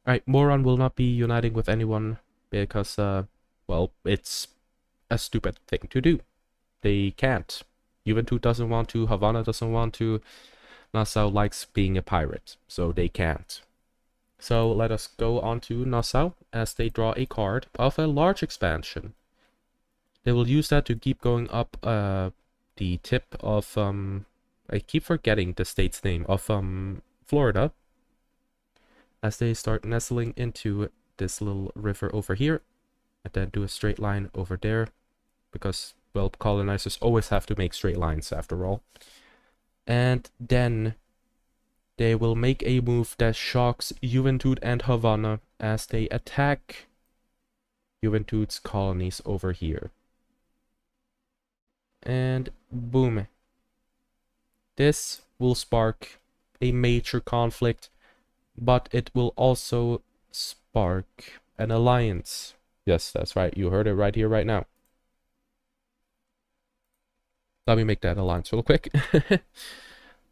Alright, Moron will not be uniting with anyone because, well, it's a stupid thing to do. They can't. Juventud doesn't want to, Havana doesn't want to, Nassau likes being a pirate, so they can't. So let us go on to Nassau as they draw a card of a large expansion. They will use that to keep going up the tip of, I keep forgetting the state's name, of Florida. As they start nestling into this little river over here, and then do a straight line over there, because, well, colonizers always have to make straight lines after all. And then they will make a move that shocks Juventud and Havana as they attack Juventud's colonies over here. And boom. This will spark a major conflict, but it will also spark an alliance. Yes, that's right. You heard it right here, right now. Let me make that alliance real quick.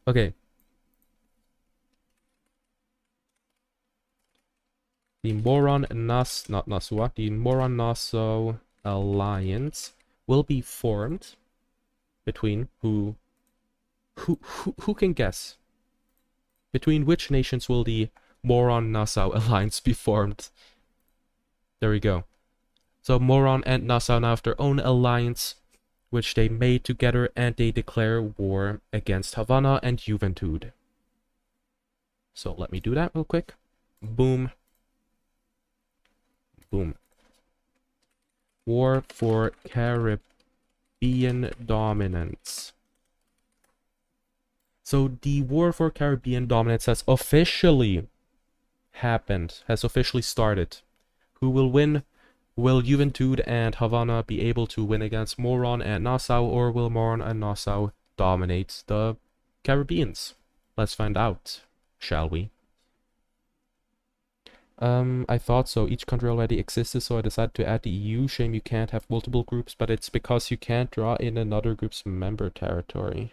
Okay. The Moron-Nassau alliance will be formed between who can guess? Between which nations will the Moron-Nassau alliance be formed? There we go. So Moron and Nassau now have their own alliance, which they made together, and they declare war against Havana and Juventud. So let me do that real quick. Boom. Boom. War for Caribbean dominance. So the war for Caribbean dominance has officially happened, has officially started. Who will win? Will Juventud and Havana be able to win against Moron and Nassau, or will Moron and Nassau dominate the Caribbeans? Let's find out, shall we? I thought so. Each country already existed, so I decided to add the EU. Shame you can't have multiple groups, but it's because you can't draw in another group's member territory.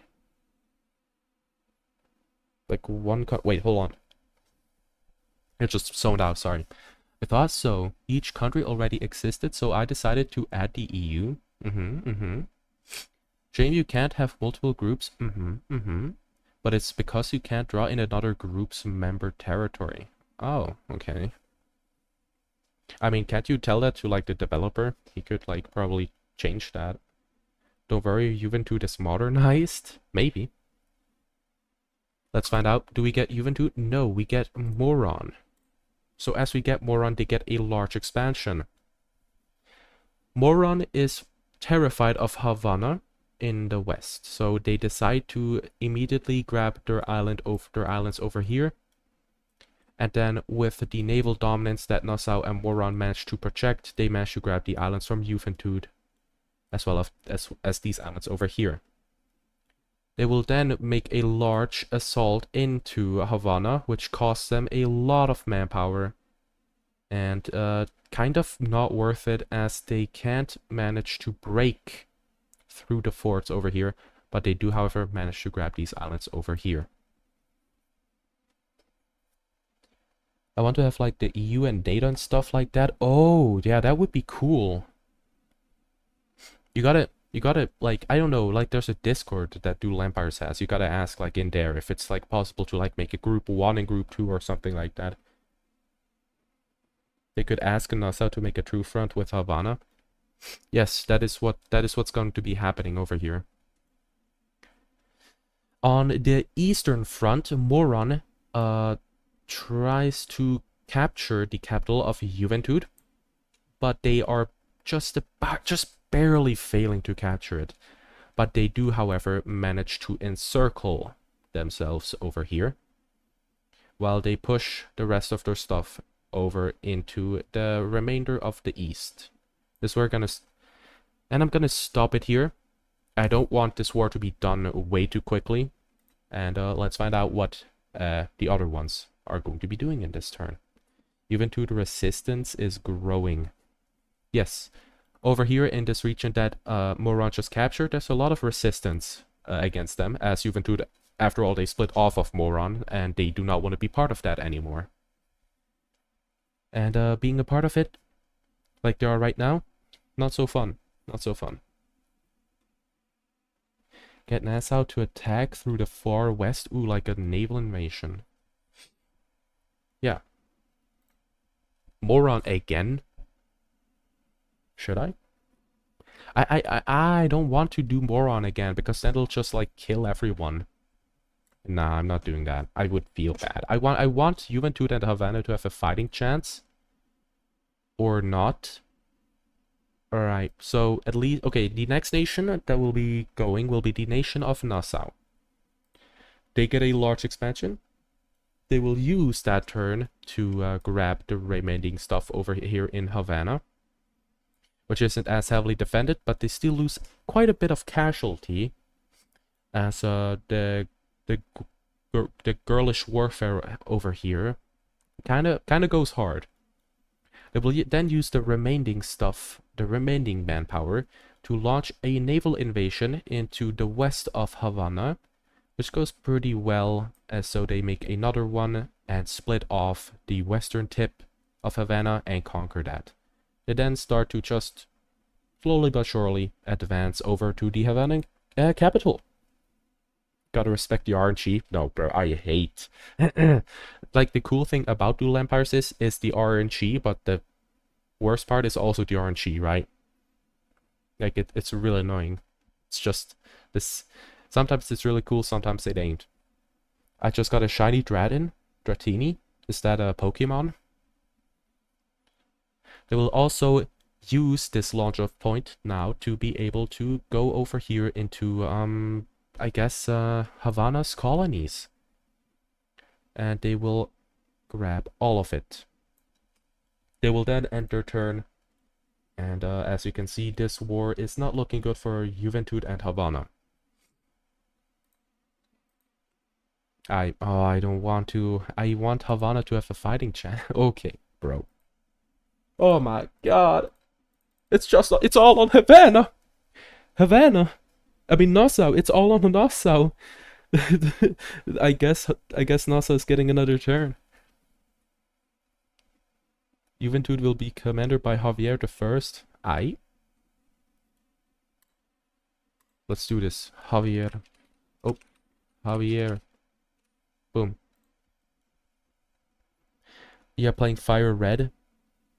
Like one wait, hold on. It just zoned out, sorry. I thought so. Each country already existed, so I decided to add the EU. Shame you can't have multiple groups. But it's because you can't draw in another group's member territory. Oh, okay. I mean, can't you tell that to, like, the developer? He could, like, probably change that. Don't worry, Juventud is modernized? Maybe. Let's find out. Do we get Juventud? No, we get Moron. So as we get Moron, they get a large expansion. Moron is terrified of Havana in the west, so they decide to immediately grab their islands over here. And then with the naval dominance that Nassau and Moron managed to project, they managed to grab the islands from Juventud, as well as these islands over here. They will then make a large assault into Havana, which costs them a lot of manpower. And kind of not worth it, as they can't manage to break through the forts over here. But they do, however, manage to grab these islands over here. I want to have like the EU and data and stuff like that. Oh, yeah, that would be cool. You gotta, like, I don't know, like there's a Discord that Doodle Empires has. You gotta ask, like, in there if it's, like, possible to, like, make a group 1 and group 2 or something like that. They could ask Nassau to make a true front with Havana. Yes, that is what's going to be happening over here. On the eastern front, Moron tries to capture the capital of Juventud, but they are just barely failing to capture it. But they do, however, manage to encircle themselves over here, while they push the rest of their stuff over into the remainder of the east. This we're gonna, and I'm gonna stop it here. I don't want this war to be done way too quickly, and let's find out what the other ones are going to be doing in this turn. Juventud resistance is growing. Yes, over here in this region that Moron just captured, there's a lot of resistance against them, as Juventud, after all, they split off of Moron, and they do not want to be part of that anymore. And being a part of it, like they are right now, not so fun. Not so fun. Get Nassau to attack through the far west. Ooh, like a naval invasion. Yeah. Moron again? Should I? I don't want to do Moron again, because then it'll just, like, kill everyone. Nah, I'm not doing that. I would feel bad. I want Juventud and Havana to have a fighting chance. Or not. Alright, so at least... Okay, the next nation that will be going will be the nation of Nassau. They get a large expansion. They will use that turn to grab the remaining stuff over here in Havana, which isn't as heavily defended, but they still lose quite a bit of casualty, as the girlish warfare over here kind of goes hard. They will then use the remaining stuff, the remaining manpower, to launch a naval invasion into the west of Havana, which goes pretty well, as so they make another one and split off the western tip of Havana and conquer that. They then start to just slowly but surely advance over to the Havana capital. Gotta respect the RNG. No, bro, I hate. Like, the cool thing about Doodle Empires is the RNG, but the worst part is also the RNG, right? Like, it's really annoying. It's just this. Sometimes it's really cool, sometimes it ain't. I just got a shiny Dratini. Is that a Pokemon? They will also use this launch off point now to be able to go over here into I guess Havana's colonies, and they will grab all of it. They will then end their turn, and as you can see, this war is not looking good for Juventud and Havana. I don't want to. I want Havana to have a fighting chance. Okay, bro. Oh my god. It's all on Havana. Havana. I mean Nassau. It's all on Nassau. I guess Nassau is getting another turn. Juventud will be commanded by Javier the First. Aye. Let's do this. Javier. Oh, Javier. Boom. You're playing Fire Red.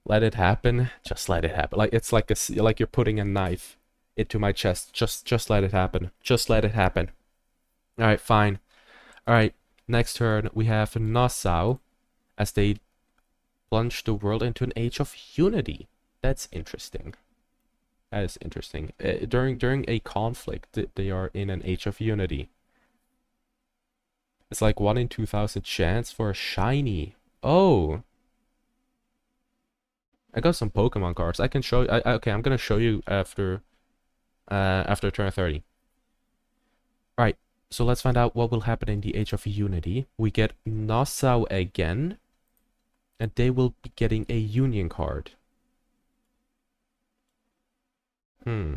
Let it happen. Just let it happen. Like, it's like like you're putting a knife into my chest. Just let it happen. Just let it happen. All right, fine. All right. Next turn we have Nassau, as they plunge the world into an age of unity. That's interesting. That is interesting. During a conflict, they are in an age of unity. It's like 1 in 2,000 chance for a shiny. Oh. I got some Pokemon cards. I can show you. Okay, I'm gonna show you after turn 30. Alright, So let's find out what will happen in the Age of Unity. We get Nassau again, and they will be getting a Union card. Hmm.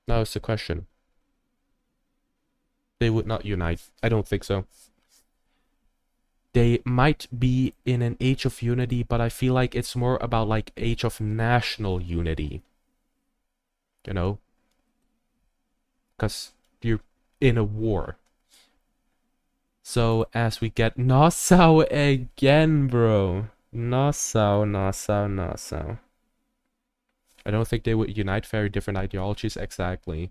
Now it's the question. They would not unite. I don't think so. They might be in an Age of Unity, but I feel like it's more about like Age of National Unity. You know? Because you're in a war. So as we get Nassau again, bro. Nassau. I don't think they would unite. Very different ideologies, exactly.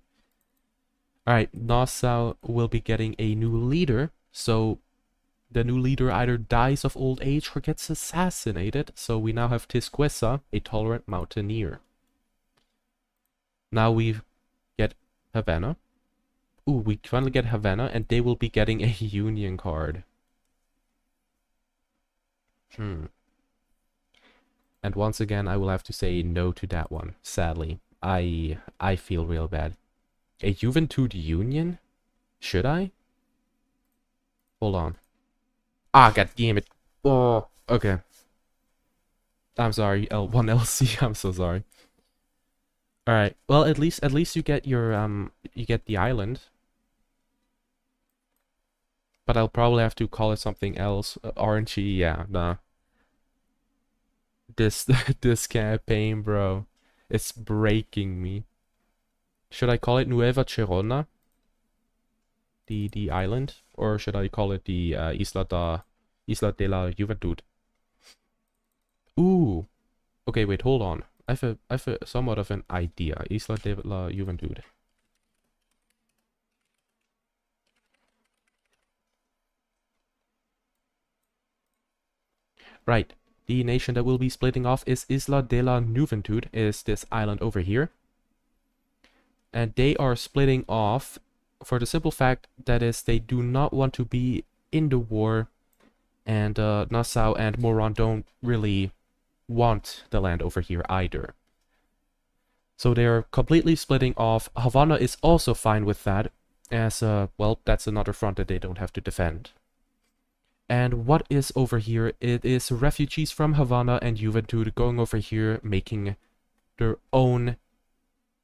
Alright, Nassau will be getting a new leader. So the new leader either dies of old age or gets assassinated. So we now have Tisquessa, a tolerant mountaineer. Now we get Havana. Ooh, we finally get Havana, and they will be getting a Union card. And once again, I will have to say no to that one, sadly. I feel real bad. A Juventude Union? Should I? Hold on. Ah, god damn it. Oh, okay. I'm sorry, L1LC, I'm so sorry. Alright, well at least you get your you get the island. But I'll probably have to call it something else. RNG, yeah, nah. This campaign, bro. It's breaking me. Should I call it Nueva Cherona? The island? Or should I call it the Isla de la Juventud? Ooh. Okay, wait, hold on. I have a somewhat of an idea. Isla de la Juventud. Right. The nation that will be splitting off is Isla de la Juventud, is this island over here. And they are splitting off for the simple fact that is they do not want to be in the war, and Nassau and Moron don't really want the land over here either. So they're completely splitting off. Havana is also fine with that, as well, that's another front that they don't have to defend. And what is over here? It is refugees from Havana and Juventud going over here, making their own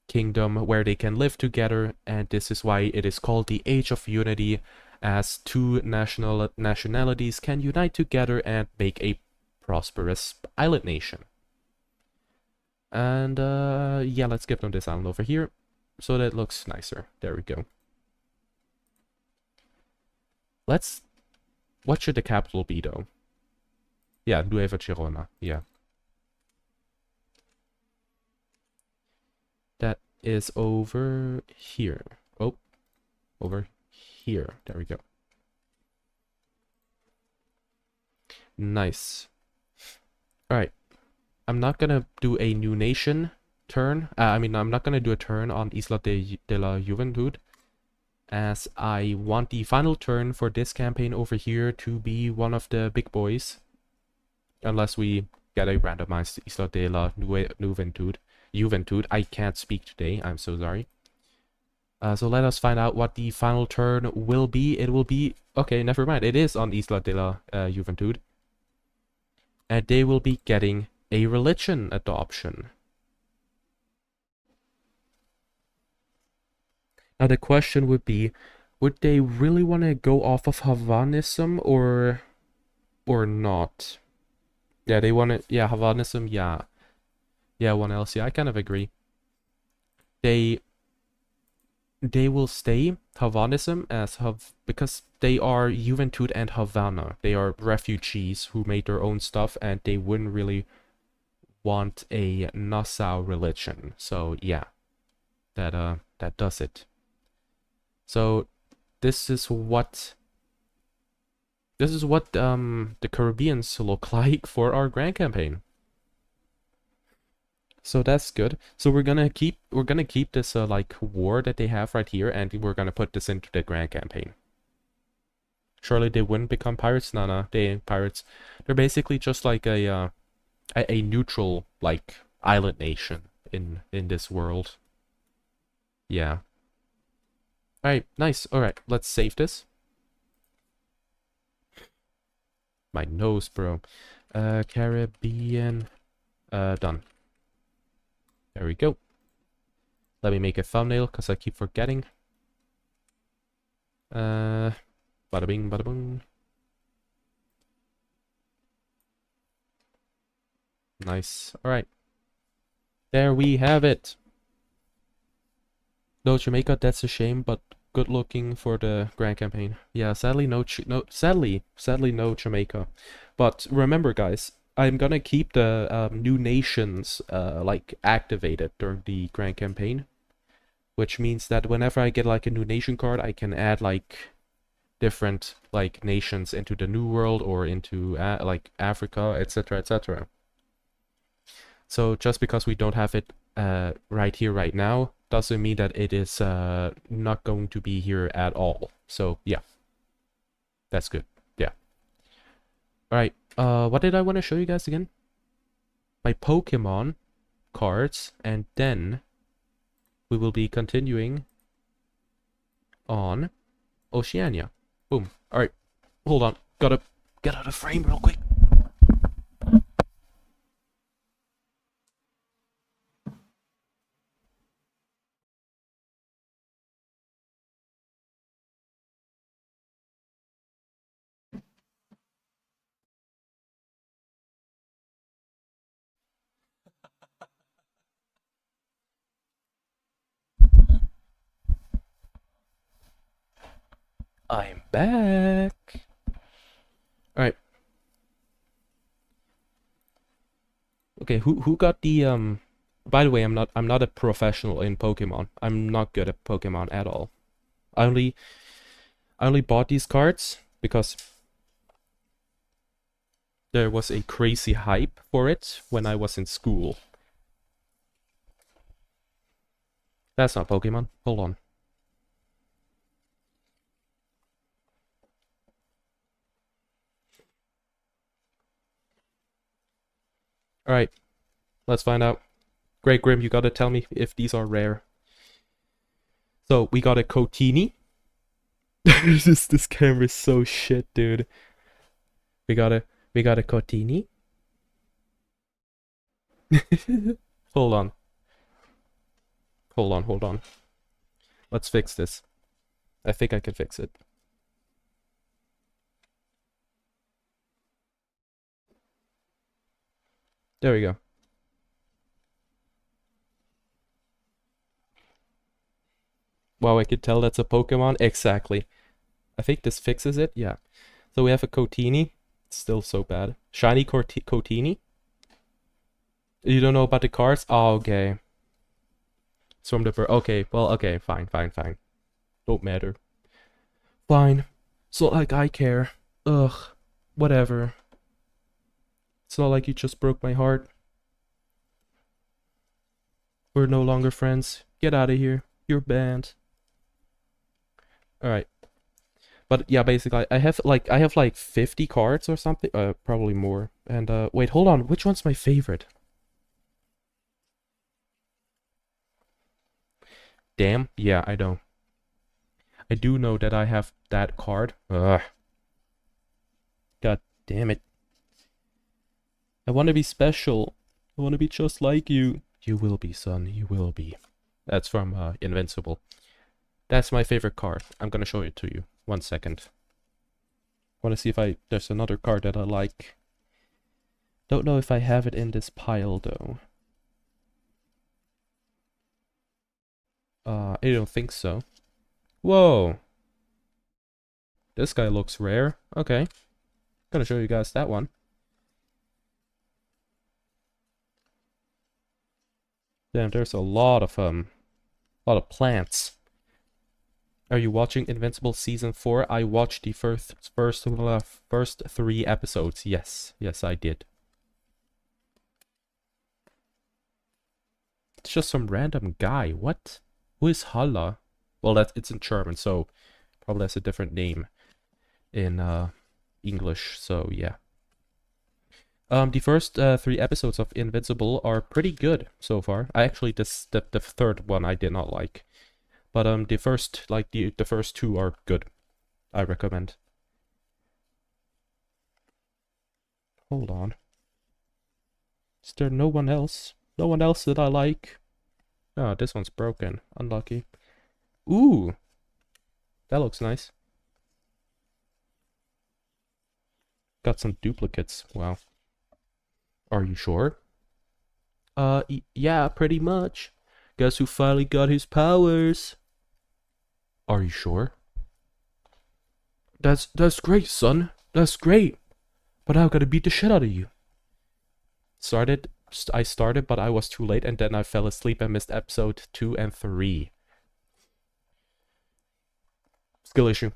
kingdom where they can live together, and this is why it is called the Age of Unity, as two nationalities can unite together and make a prosperous island nation. And yeah, let's give them this island over here so that it looks nicer. There we go. What should the capital be though? Yeah, Nueva Cherona, yeah. That is over here. Oh, over here. There we go. Nice. Alright. I'm not gonna do a new nation turn. I'm not gonna do a turn on Isla de la Juventud, as I want the final turn for this campaign over here to be one of the big boys. Unless we get a randomized Isla de la Juventud. I can't speak today, I'm so sorry. So let us find out what the final turn will be. It will be... Okay, never mind. It is on Isla de la Juventud. And they will be getting a religion adoption. Now the question would be, would they really want to go off of Havanism or not? Yeah, they want to... Yeah, Havanism, yeah. Yeah, one else, yeah, I kind of agree. They will stay Havanism because they are Juventud and Havana. They are refugees who made their own stuff, and they wouldn't really want a Nassau religion. So yeah, that does it. So this is what the Caribbeans look like for our grand campaign. So that's good. So we're gonna keep this like war that they have right here, and we're gonna put this into the grand campaign. Surely they wouldn't become pirates? No, they ain't pirates. They're basically just like a neutral like island nation in this world. Yeah. All right, nice. All right, let's save this. My nose, bro. Caribbean. Done. There we go. Let me make a thumbnail because I keep forgetting. Bada bing, bada boom. Nice. All right. There we have it. No Jamaica, that's a shame, but good looking for the Grand Campaign. Yeah, sadly sadly no Jamaica. But remember, guys, I'm gonna keep the new nations like activated during the Grand Campaign, which means that whenever I get like a new nation card, I can add like different like nations into the New World or into like Africa, etc., etc. So just because we don't have it right here, right now, doesn't mean that it is not going to be here at all. So yeah, that's good. Yeah. All right. What did I want to show you guys again? My Pokemon cards, and then we will be continuing on Oceania. Boom. All right. Hold on. Gotta get out of frame real quick. I'm back. All right. Okay, who got the by the way, I'm not a professional in Pokemon. I'm not good at Pokemon at all. I only bought these cards because there was a crazy hype for it when I was in school. That's not Pokemon. Hold on. Alright, let's find out. Great Grim, you gotta tell me if these are rare. So, we got a Cotini. This camera is so shit, dude. We got a Cotini. Hold on. Hold on. Let's fix this. I think I can fix it. There we go. Wow, I could tell that's a Pokemon. Exactly. I think this fixes it. Yeah. So we have a Cotini. Still so bad. Shiny Cotini. You don't know about the cards? Oh, okay. Storm the bird. Okay, well, okay, fine. Don't matter. Fine. It's not like I care. Ugh. Whatever. It's not like you just broke my heart. We're no longer friends. Get out of here. You're banned. Alright. But yeah, basically, I have like 50 cards or something. Probably more. And wait, hold on. Which one's my favorite? Damn. Yeah, I know. I do know that I have that card. Ugh. God damn it. I want to be special. I want to be just like you. You will be, son. You will be. That's from Invincible. That's my favorite card. I'm gonna show it to you. 1 second. Want to see if there's another card that I like. Don't know if I have it in this pile though. I don't think so. Whoa. This guy looks rare. Okay. Gonna show you guys that one. Damn, there's a lot of plants. Are you watching Invincible Season 4? I watched the first 3 episodes. Yes, I did. It's just some random guy. What? Who is Halla? Well, it's in German, so probably has a different name in English. So yeah. The first 3 episodes of Invincible are pretty good so far. I actually the third one I did not like, but the first the first 2 are good. I recommend. Hold on. Is there no one else? No one else that I like? Oh, this one's broken. Unlucky. Ooh, that looks nice. Got some duplicates. Wow. Are you sure? Yeah, pretty much. Guess who finally got his powers? Are you sure? That's great, son. That's great. But I gotta beat the shit out of you. I started, but I was too late, and then I fell asleep and missed episode 2 and 3. Skill issue.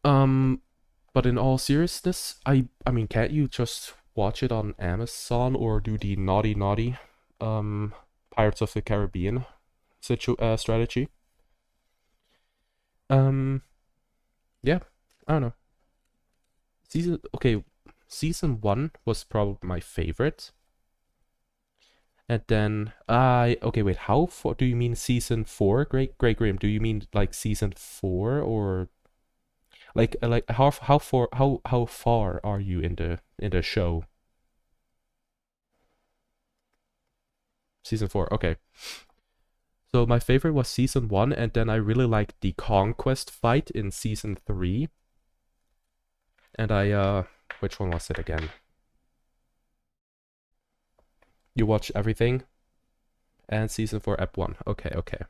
But in all seriousness, I mean, can't you just watch it on Amazon or do the naughty Pirates of the Caribbean strategy? Yeah, I don't know. Season 1 was probably my favorite. And then okay, wait, how far do you mean season 4? Great Grim, do you mean like season 4 or like how far are you in the show? Season 4, okay. So my favorite was season 1, and then I really liked the conquest fight in season 3. And which one was it again? You watched everything? And season 4, ep 1. Okay, okay.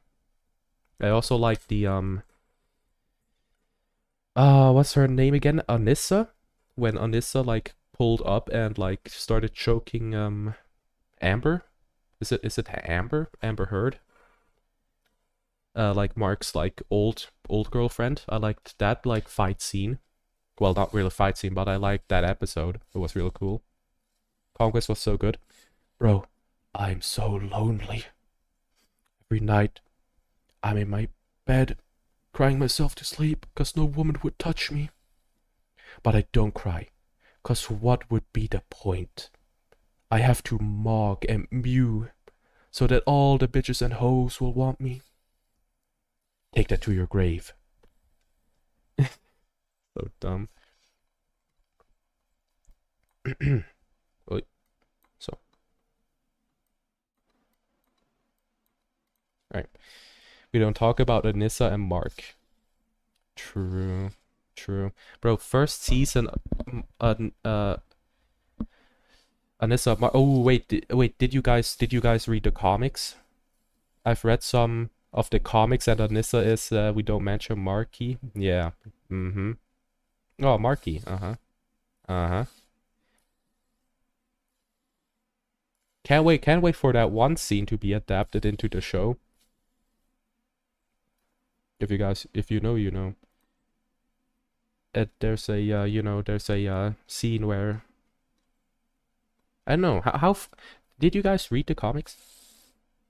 I also like the what's her name again? Anissa? When Anissa like pulled up and like started choking Amber? Is it Amber? Amber Heard? Like Mark's like old girlfriend. I liked that like fight scene. Well, not really fight scene, but I liked that episode. It was real cool. Conquest was so good. Bro, I'm so lonely. Every night, I'm in my bed, crying myself to sleep, cause no woman would touch me. But I don't cry, cause what would be the point? I have to mog and mew, so that all the bitches and hoes will want me. Take that to your grave. So dumb. Wait. So. Alright. We don't talk about Anissa and Mark. True. True. Bro, first season Anissa oh wait, did you guys read the comics? I've read some of the comics, and Anissa is we don't mention Marky. Yeah. Mm-hmm. Oh, Marky. Uh-huh. Uh-huh. Can't wait for that one scene to be adapted into the show. If you know, you know. There's a there's a scene where I don't know how did you guys read the comics?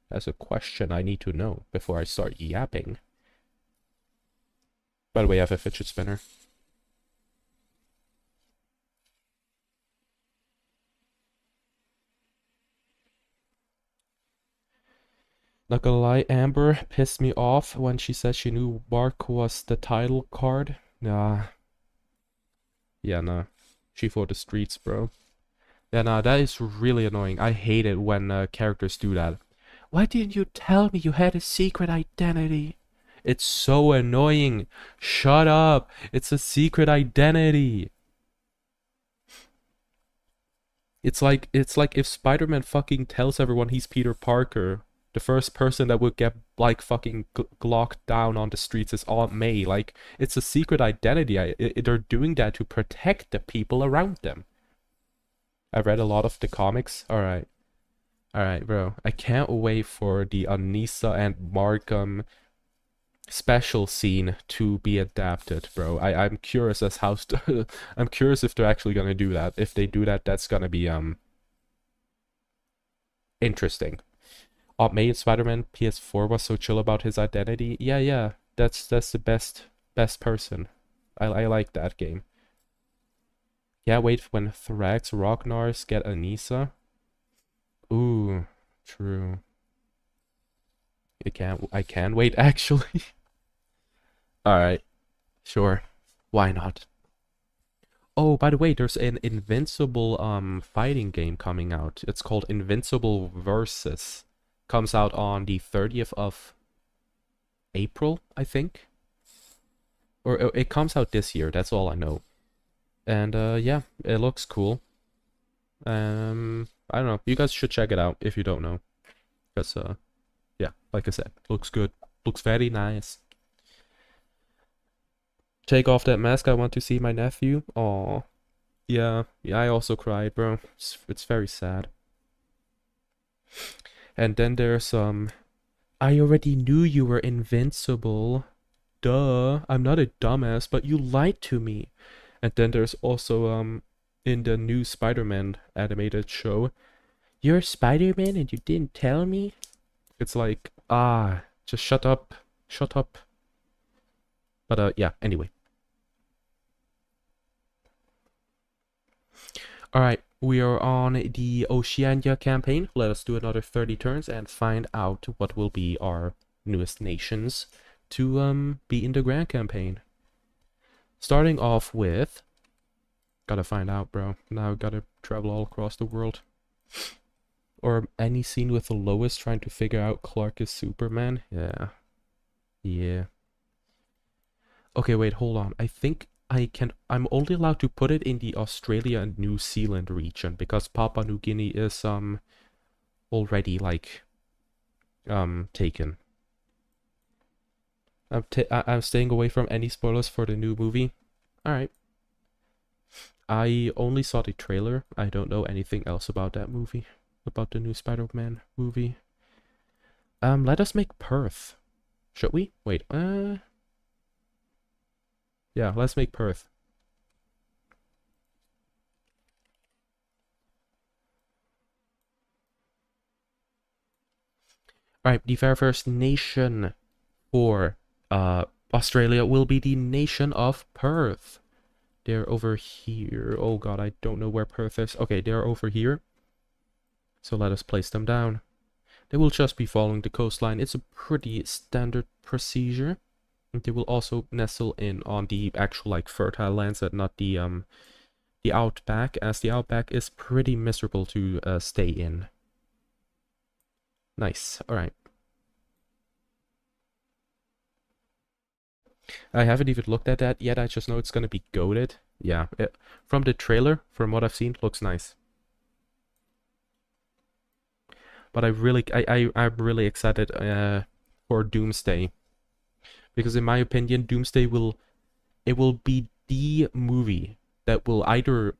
That's a question I need to know before I start yapping. By the way, I have a fidget spinner. Not gonna lie, Amber pissed me off when she said she knew Mark was the title card. Nah. Yeah, nah. She for the streets, bro. Yeah, nah, that is really annoying. I hate it when characters do that. Why didn't you tell me you had a secret identity? It's so annoying. Shut up. It's a secret identity. It's like if Spider-Man fucking tells everyone he's Peter Parker, the first person that would get like fucking glocked down on the streets is Aunt May. Like, it's a secret identity. They're doing that to protect the people around them. I read a lot of the comics. Alright. Alright, bro. I can't wait for the Anissa and Markham special scene to be adapted, bro. I'm curious as how I'm curious if they're actually gonna do that. If they do that, that's gonna be interesting. Aunt May in Spider-Man PS4 was so chill about his identity. Yeah. That's the best person. I like that game. Yeah, wait, when Thrax Ragnars get Anissa. Ooh, true. I can wait actually. Alright, sure. Why not? Oh, by the way, there's an Invincible fighting game coming out. It's called Invincible Versus. Comes out on the 30th of April, I think. Or it comes out this year, that's all I know. And yeah, it looks cool. I don't know. You guys should check it out if you don't know. Because yeah, like I said, looks good. Looks very nice. Take off that mask, I want to see my nephew. Aw. Yeah, I also cried, bro. It's very sad. And then there's I already knew you were invincible. Duh, I'm not a dumbass, but you lied to me. And then there's also in the new Spider-Man animated show, you're Spider-Man and you didn't tell me? It's like, just shut up. Shut up. But yeah, anyway. Alright, we are on the Oceania campaign. Let us do another 30 turns and find out what will be our newest nations to be in the Grand Campaign. Starting off with... Gotta find out, bro. Now gotta travel all across the world. Or any scene with the Lois trying to figure out Clark is Superman. Yeah. Yeah. Okay, wait, hold on. I think I'm only allowed to put it in the Australia and New Zealand region because Papua New Guinea is already like taken. I'm staying away from any spoilers for the new movie. Alright. I only saw the trailer. I don't know anything else about that movie. About the new Spider-Man movie. Let us make Perth. Should we? Wait, yeah, let's make Perth. Alright, the very first nation for Australia will be the nation of Perth. They're over here. Oh god, I don't know where Perth is. Okay, they're over here. So let us place them down. They will just be following the coastline. It's a pretty standard procedure. And they will also nestle in on the actual like fertile lands and not the outback, as the outback is pretty miserable to stay in. Nice. Alright. I haven't even looked at that yet. I just know it's gonna be goated. Yeah. From the trailer, from what I've seen, looks nice. But I'm really excited for Doomsday. Because in my opinion, Doomsday will be the movie that will either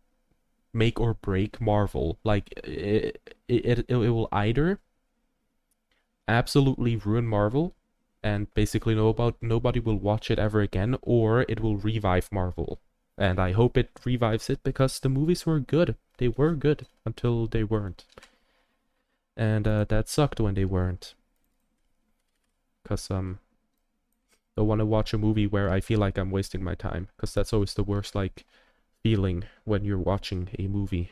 make or break Marvel. Like it will either absolutely ruin Marvel and basically nobody will watch it ever again, or it will revive Marvel. And I hope it revives it because the movies were good. They were good until they weren't. And that sucked when they weren't. Cause don't want to watch a movie where I feel like I'm wasting my time, because that's always the worst like feeling when you're watching a movie.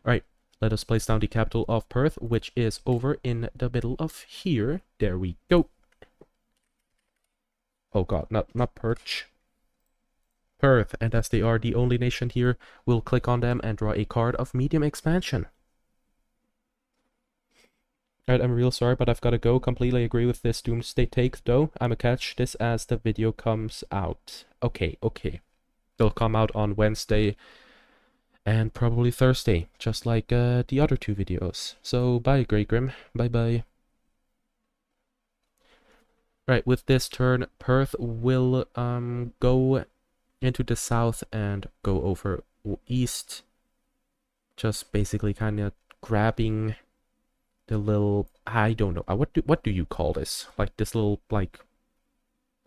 Alright, let us place down the capital of Perth, which is over in the middle of here. There we go. Oh god, not Perch. Perth, and as they are the only nation here, we'll click on them and draw a card of medium expansion. Alright, I'm real sorry, but I've got to go. Completely agree with this Doomsday take, though. I'ma catch this as the video comes out. Okay. They'll come out on Wednesday and probably Thursday, just like the other two videos. So, bye, Grey Grim. Bye-bye. Right, with this turn, Perth will go into the south and go over east. Just basically kind of grabbing the little, I don't know, what do you call this? Like this little, like,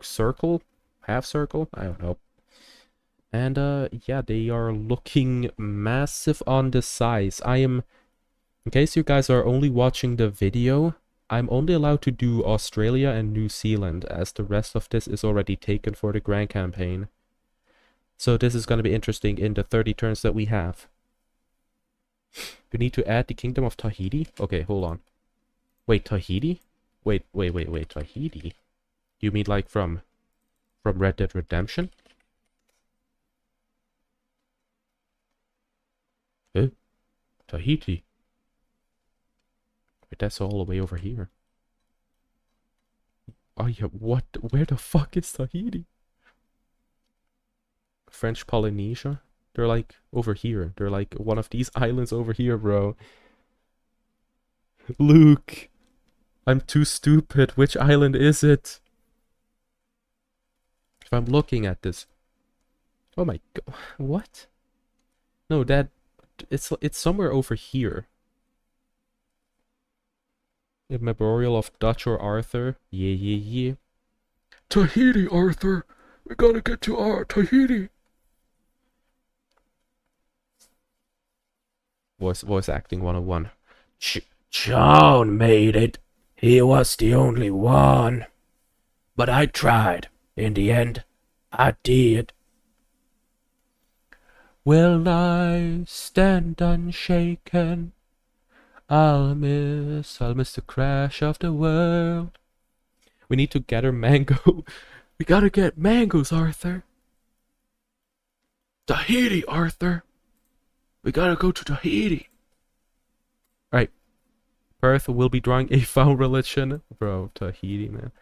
circle? Half circle? I don't know. And, yeah, they are looking massive on the size. In case you guys are only watching the video, I'm only allowed to do Australia and New Zealand, as the rest of this is already taken for the Grand Campaign. So this is gonna be interesting in the 30 turns that we have. We need to add the Kingdom of Tahiti? Okay, hold on. Wait, Tahiti? Wait, Tahiti? You mean like from Red Dead Redemption? Eh? Tahiti? Wait, that's all the way over here. Oh yeah, what? Where the fuck is Tahiti? French Polynesia? They're like over here. They're like one of these islands over here, bro. Luke! I'm too stupid. Which island is it? If I'm looking at this. Oh my god. What? No, that... It's somewhere over here. A memorial of Dutch or Arthur. Yeah. Tahiti, Arthur! We gotta get to our Tahiti! Voice acting 101. John made it. He was the only one. But I tried. In the end, I did. Will I stand unshaken? I'll miss the crash of the world. We need to gather mango. We gotta get mangoes, Arthur. Tahiti, Arthur. We gotta go to Tahiti. Alright. Perth will be drawing a foul religion. Bro, Tahiti, man.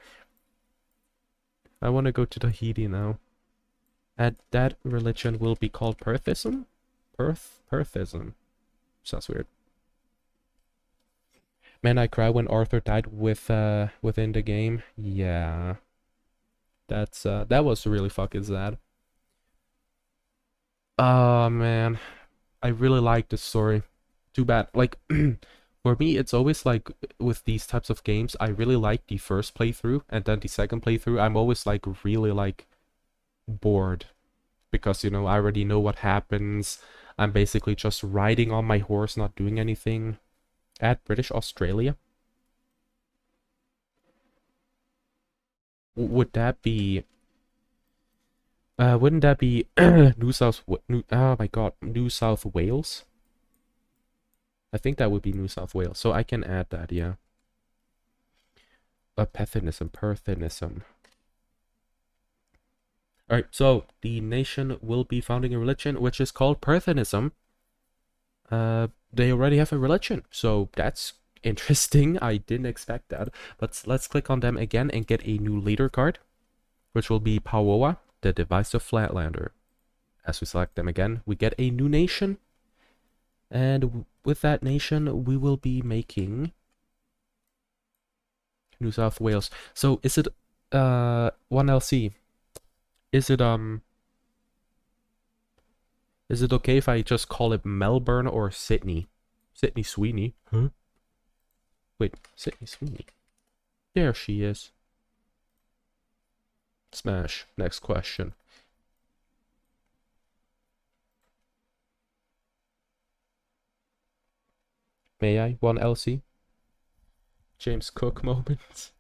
I wanna go to Tahiti now. And that religion will be called Perthism? Perthism. Sounds weird. Man, I cry when Arthur died within the game. Yeah. That's that was really fucking sad. Oh man. I really like this story. Too bad. Like for me it's always like with these types of games, I really like the first playthrough and then the second playthrough I'm always like really like bored. Because, you know, I already know what happens. I'm basically just riding on my horse, not doing anything. Add British Australia? Would that be... wouldn't that be New South... oh my god, New South Wales? I think that would be New South Wales, so I can add that, yeah. Perthinism. Alright, so the nation will be founding a religion which is called Perthinism. They already have a religion, so that's interesting. I didn't expect that. But let's click on them again and get a new leader card, which will be Pauoa, the divisive Flatlander. As we select them again, we get a new nation. And with that nation, we will be making New South Wales. So is it 1LC? Is it okay if I just call it Melbourne or Sydney? Sydney Sweeney? Huh? Wait, Sydney Sweeney. There she is. Smash. Next question. May I? 1LC? James Cook moment.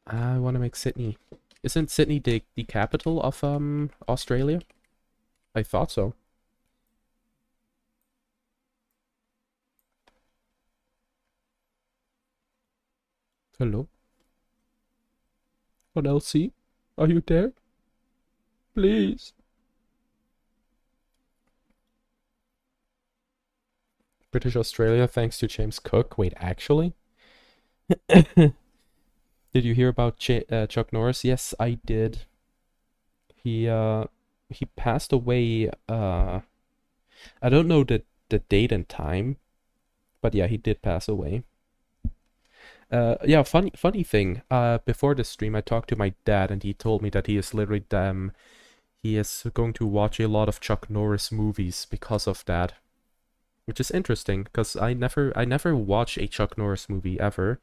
I want to make Sydney. Isn't Sydney the capital of Australia? I thought so. Hello? 1LC? Are you there? Please. British Australia thanks to James Cook. Wait, actually? Did you hear about Chuck Norris? Yes, I did. He passed away, I don't know the date and time, but yeah, he did pass away. Yeah, funny thing. Before the stream, I talked to my dad, and he told me that he is literally he is going to watch a lot of Chuck Norris movies because of that, which is interesting because I never watched a Chuck Norris movie ever,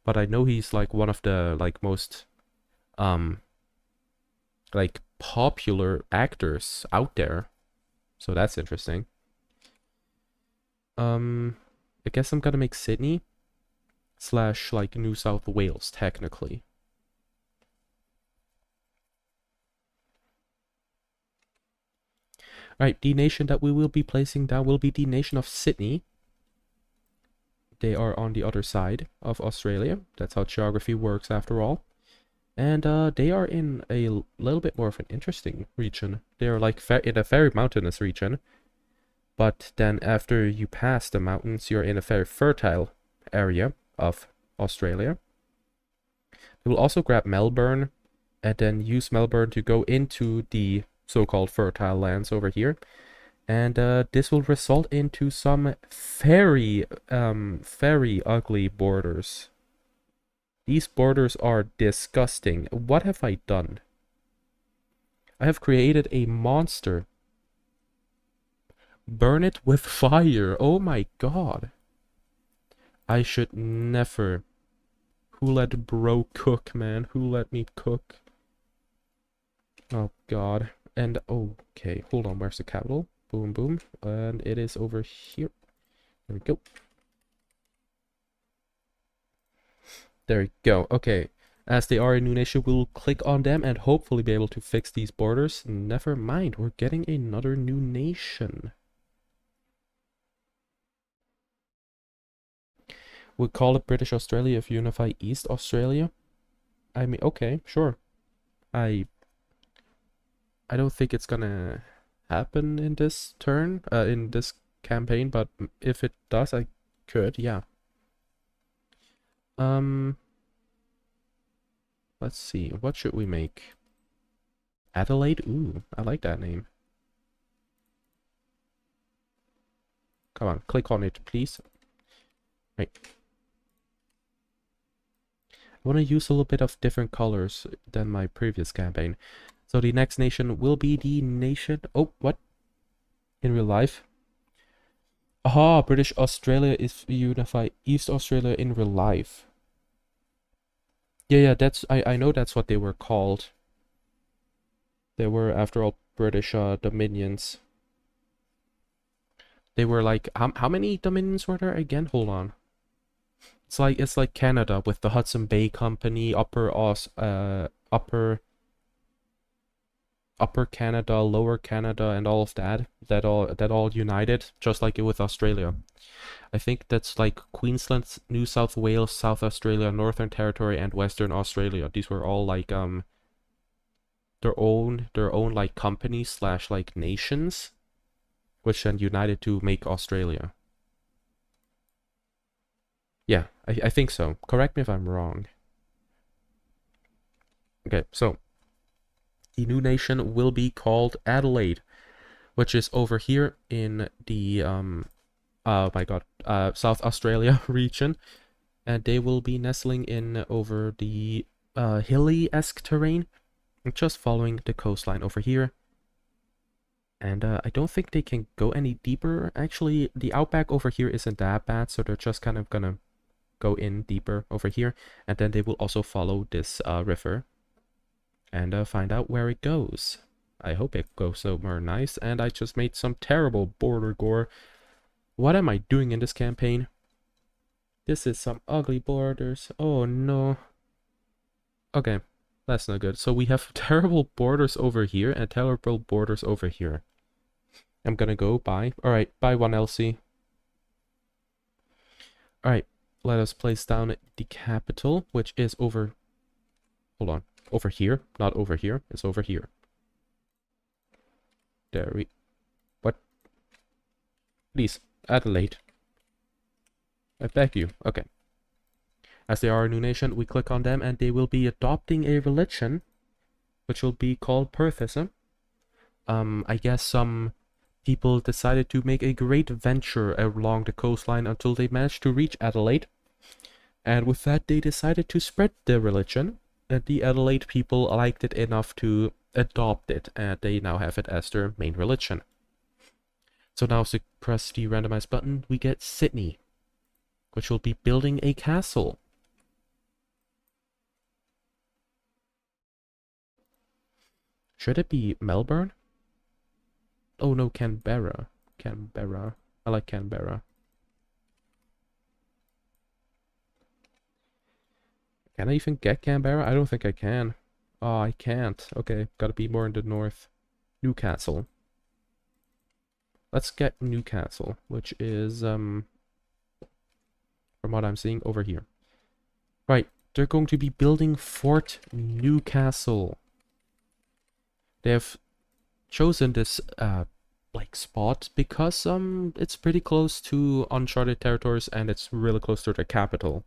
but I know he's like one of the like most like popular actors out there, so that's interesting. I guess I'm gonna make Sydney / like New South Wales technically. Alright, the nation that we will be placing down will be the nation of Sydney. They are on the other side of Australia. That's how geography works after all. And they are in a little bit more of an interesting region. They are like in a very mountainous region. But then after you pass the mountains, you're in a very fertile area of Australia. We will also grab Melbourne and then use Melbourne to go into the so-called fertile lands over here. And this will result into some very ugly borders. These borders are disgusting. What have I done? I have created a monster. Burn it with fire. Oh my god. I should never. Who let bro cook, man? Who let me cook? Oh god. And okay, hold on, where's the capital? Boom, boom. And it is over here. There we go. There we go. Okay. As they are a new nation, we'll click on them and hopefully be able to fix these borders. Never mind, we're getting another new nation. We'll call it British Australia if you unify East Australia. I mean, okay, sure. I don't think it's gonna happen in this turn, in this campaign, but if it does, I could, yeah. Let's see, what should we make? Adelaide? Ooh, I like that name. Come on, click on it, please. Right. I want to use a little bit of different colors than my previous campaign. So the next nation will be the nation... Oh, what? In real life? Aha, British Australia is unify East Australia in real life. Yeah, that's... I know that's what they were called. They were, after all, British dominions. They were like... How many dominions were there again? Hold on. It's like Canada with the Hudson Bay Company, Upper Canada, Lower Canada, and all of that. That all united, just like it with Australia. I think that's like Queensland, New South Wales, South Australia, Northern Territory, and Western Australia. These were all like their own like companies slash like nations, which then united to make Australia. Yeah, I think so. Correct me if I'm wrong. Okay, so the new nation will be called Adelaide, which is over here in the oh my god, South Australia region, and they will be nestling in over the hilly-esque terrain, just following the coastline over here. And I don't think they can go any deeper. Actually, the outback over here isn't that bad, so they're just kind of gonna go in deeper over here, and then they will also follow this river and find out where it goes. I hope it goes somewhere nice, and I just made some terrible border gore. What am I doing in this campaign? This is some ugly borders. Oh no. Okay, that's not good. So we have terrible borders over here and terrible borders over here. I'm gonna go buy. Alright, buy one LC. Alright, let us place down the capital, which is over... Hold on. Over here? Not over here. It's over here. There we... What? Please, Adelaide. I beg you. Okay. As they are a new nation, we click on them and they will be adopting a religion, which will be called Perthism. I guess some people decided to make a great venture along the coastline until they managed to reach Adelaide. And with that, they decided to spread their religion. And the Adelaide people liked it enough to adopt it, and they now have it as their main religion. So now, to press the randomize button, we get Sydney, which will be building a castle. Should it be Melbourne? Oh no, Canberra. Canberra. I like Canberra. Can I even get Canberra? I don't think I can. Oh, I can't. Okay, gotta be more in the north. Newcastle. let's get Newcastle, which is, from what I'm seeing, over here. Right, they're going to be building Fort Newcastle. They have chosen this, like, spot because, it's pretty close to uncharted territories and it's really close to the capital.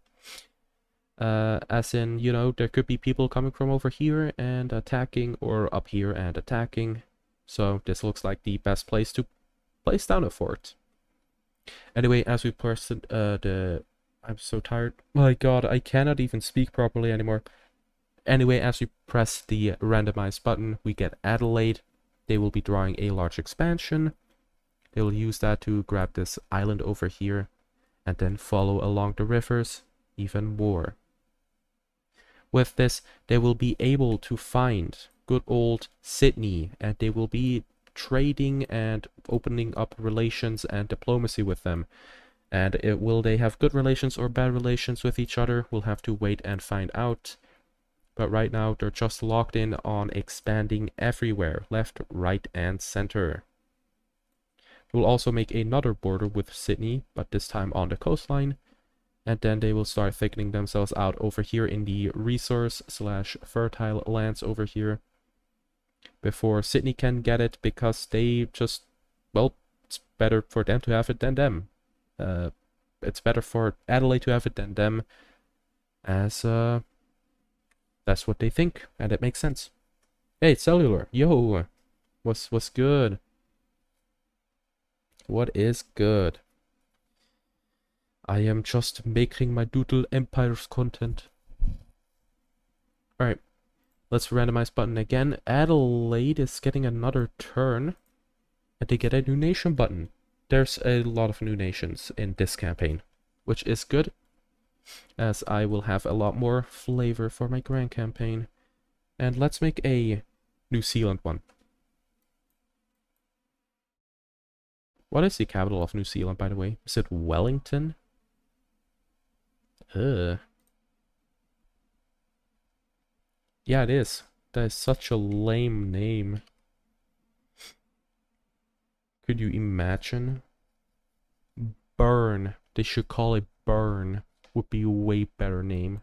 As in, you know, there could be people coming from over here and attacking, or up here and attacking. So this looks like the best place to place down a fort. Anyway, as we press I'm so tired. My god, I cannot even speak properly anymore. Anyway, as we press the randomize button, we get Adelaide. They will be drawing a large expansion. They will use that to grab this island over here and then follow along the rivers even more. With this, they will be able to find good old Sydney, and they will be trading and opening up relations and diplomacy with them. And will they have good relations or bad relations with each other? We'll have to wait and find out. But right now, they're just locked in on expanding everywhere, left, right, and center. We'll also make another border with Sydney, but this time on the coastline. And then they will start thickening themselves out over here in the resource/fertile lands over here. Before Sydney can get it, because they just, well, it's better for them to have it than them. It's better for Adelaide to have it than them, as, that's what they think, and it makes sense. Hey, Cellular, yo, what's good? What is good? I am just making my Doodle Empires content. Alright, let's randomize button again. Adelaide is getting another turn, and they get a new nation button. There's a lot of new nations in this campaign, which is good, as I will have a lot more flavor for my grand campaign. And let's make a New Zealand one. What is the capital of New Zealand, by the way? Is it Wellington? Yeah, it is. That is such a lame name. Could you imagine? Burn. They should call it Burn. Would be a way better name.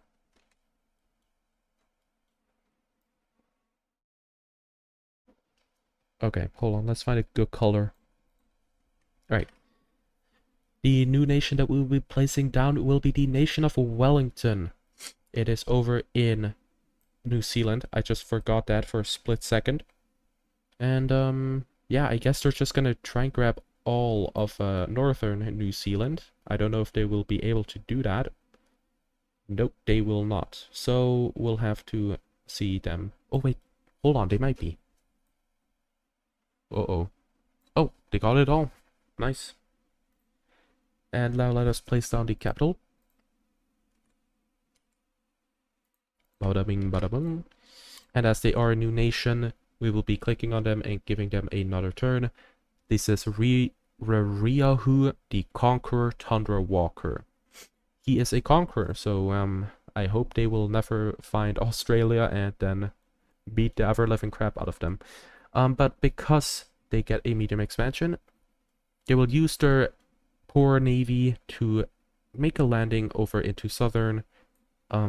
Okay, hold on. Let's find a good color. Alright. The new nation that we will be placing down will be the nation of Wellington. It is over in New Zealand. I just forgot that for a split second. And, yeah, I guess they're just gonna try and grab all of northern New Zealand. I don't know if they will be able to do that. Nope, they will not. So we'll have to see them. Oh, wait. Hold on, they might be. Uh-oh. Oh, they got it all. Nice. And now let us place down the capital. Bada bing, bada boom. And as they are a new nation, we will be clicking on them and giving them another turn. This is Rariahu, the Conqueror Tundra Walker. He is a conqueror, so I hope they will never find Australia and then beat the ever-living crap out of them. But because they get a medium expansion, they will use their poor navy to make a landing over into southern, I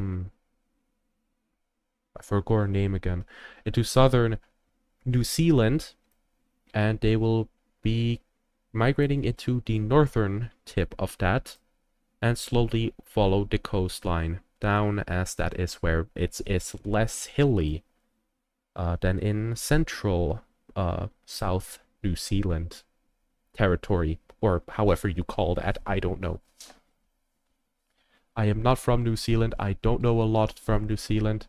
forgot her name again, into southern New Zealand, and they will be migrating into the northern tip of that and slowly follow the coastline down, as that is where it's less hilly than in central South New Zealand territory, or however you call that. I don't know. I am not from New Zealand. I don't know a lot from New Zealand.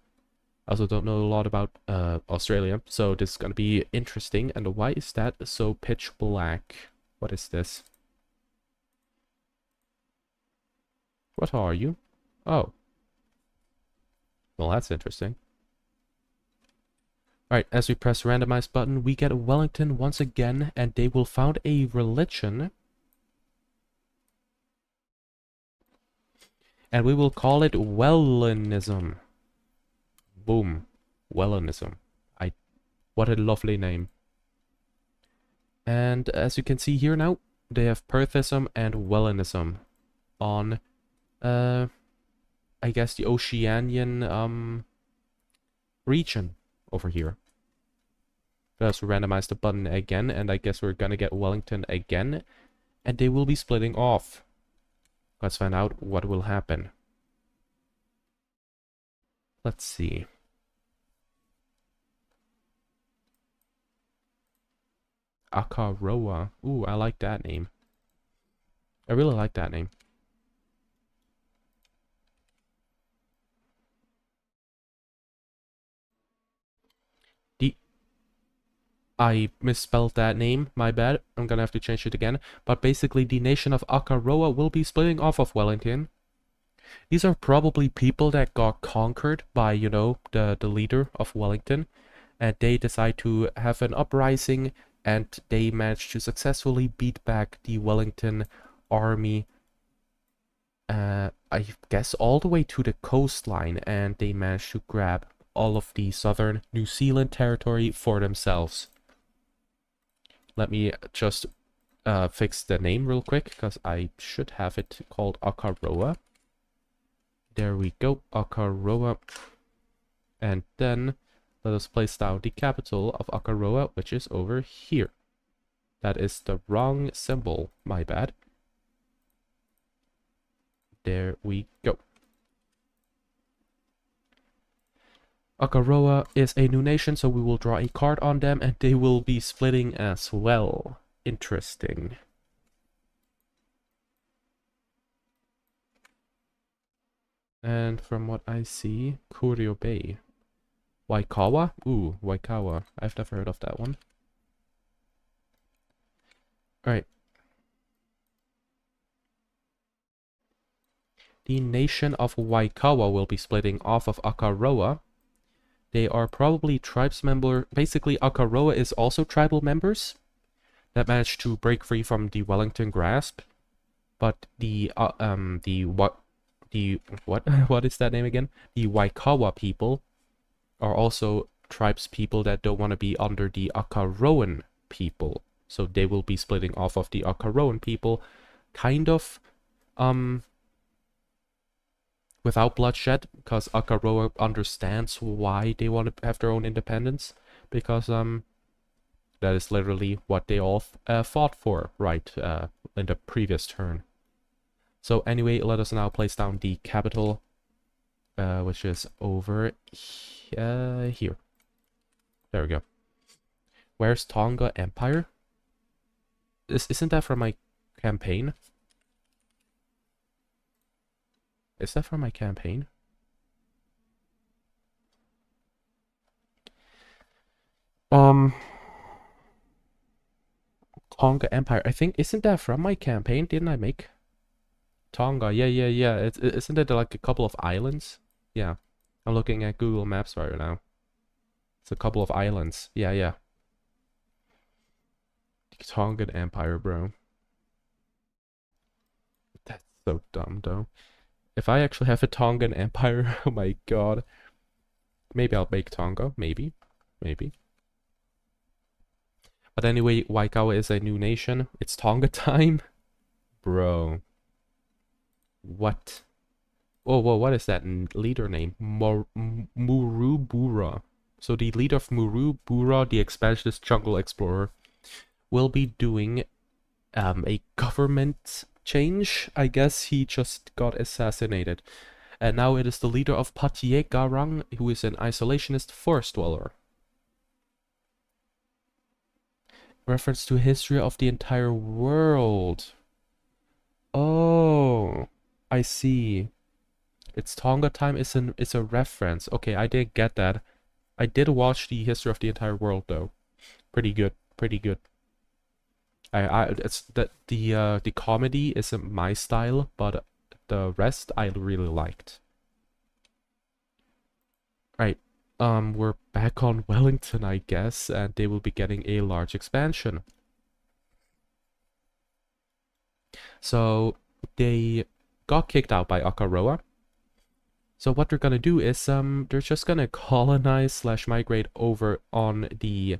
I also don't know a lot about Australia, so this is going to be interesting. And why is that so pitch black? What is this? What are you? Oh. Well, that's interesting. Alright, as we press randomize button, we get Wellington once again, and they will found a religion. And we will call it Wellinism. Boom. Wellinism. What a lovely name. And as you can see here now, they have Perthism and Wellinism on, I guess the Oceanian, region over here. Let's randomize the button again, and I guess we're gonna get Wellington again, and they will be splitting off. Let's find out what will happen. Let's see. Akaroa. Ooh, I like that name. I really like that name. I misspelled that name, my bad. I'm gonna have to change it again. But basically, the nation of Akaroa will be splitting off of Wellington. These are probably people that got conquered by, you know, the leader of Wellington. And they decide to have an uprising, and they manage to successfully beat back the Wellington army, I guess all the way to the coastline, and they managed to grab all of the southern New Zealand territory for themselves. Let me just fix the name real quick, because I should have it called Akaroa. There we go, Akaroa. And then let us place down the capital of Akaroa, which is over here. That is the wrong symbol, my bad. There we go. Akaroa is a new nation, so we will draw a card on them, and they will be splitting as well. Interesting. And from what I see, Kurio Bay. Waikawa? Ooh, Waikawa. I've never heard of that one. Alright. The nation of Waikawa will be splitting off of Akaroa. They are probably tribes member. Basically, Akaroa is also tribal members that managed to break free from the Wellington grasp. But what is that name again? The Waikawa people are also tribes people that don't want to be under the Akaroan people. So they will be splitting off of the Akaroan people, kind of, without bloodshed, because Akaroa understands why they want to have their own independence, because that is literally what they all fought for, right, in the previous turn. So anyway, let us now place down the capital, which is over here. There we go. Where's Tonga Empire? Isn't that from my campaign? Is that from my campaign? Tonga Empire. I think, isn't that from my campaign? Didn't I make Tonga? Yeah. Isn't it like a couple of islands? Yeah. I'm looking at Google Maps right now. It's a couple of islands. Yeah. Tongan Empire, bro. That's so dumb, though. If I actually have a Tongan Empire, oh my god. Maybe I'll make Tonga. Maybe. But anyway, Waikawa is a new nation. It's Tonga time. Bro. What? Oh, whoa, what is that leader name? Murubura. So the leader of Murubura, the expansionist jungle explorer, will be doing a government change. I guess he just got assassinated. And now it is the leader of Patiegarang, who is an isolationist forest dweller. Reference to history of the entire world. Oh, I see. It's Tonga time is a reference. Okay, I did get that. I did watch the history of the entire world though. Pretty good. It's that the comedy isn't my style, but the rest I really liked. Right. We're back on Wellington, I guess, and they will be getting a large expansion. So they got kicked out by Akaroa. So what they're gonna do is they're just gonna colonize / migrate over on the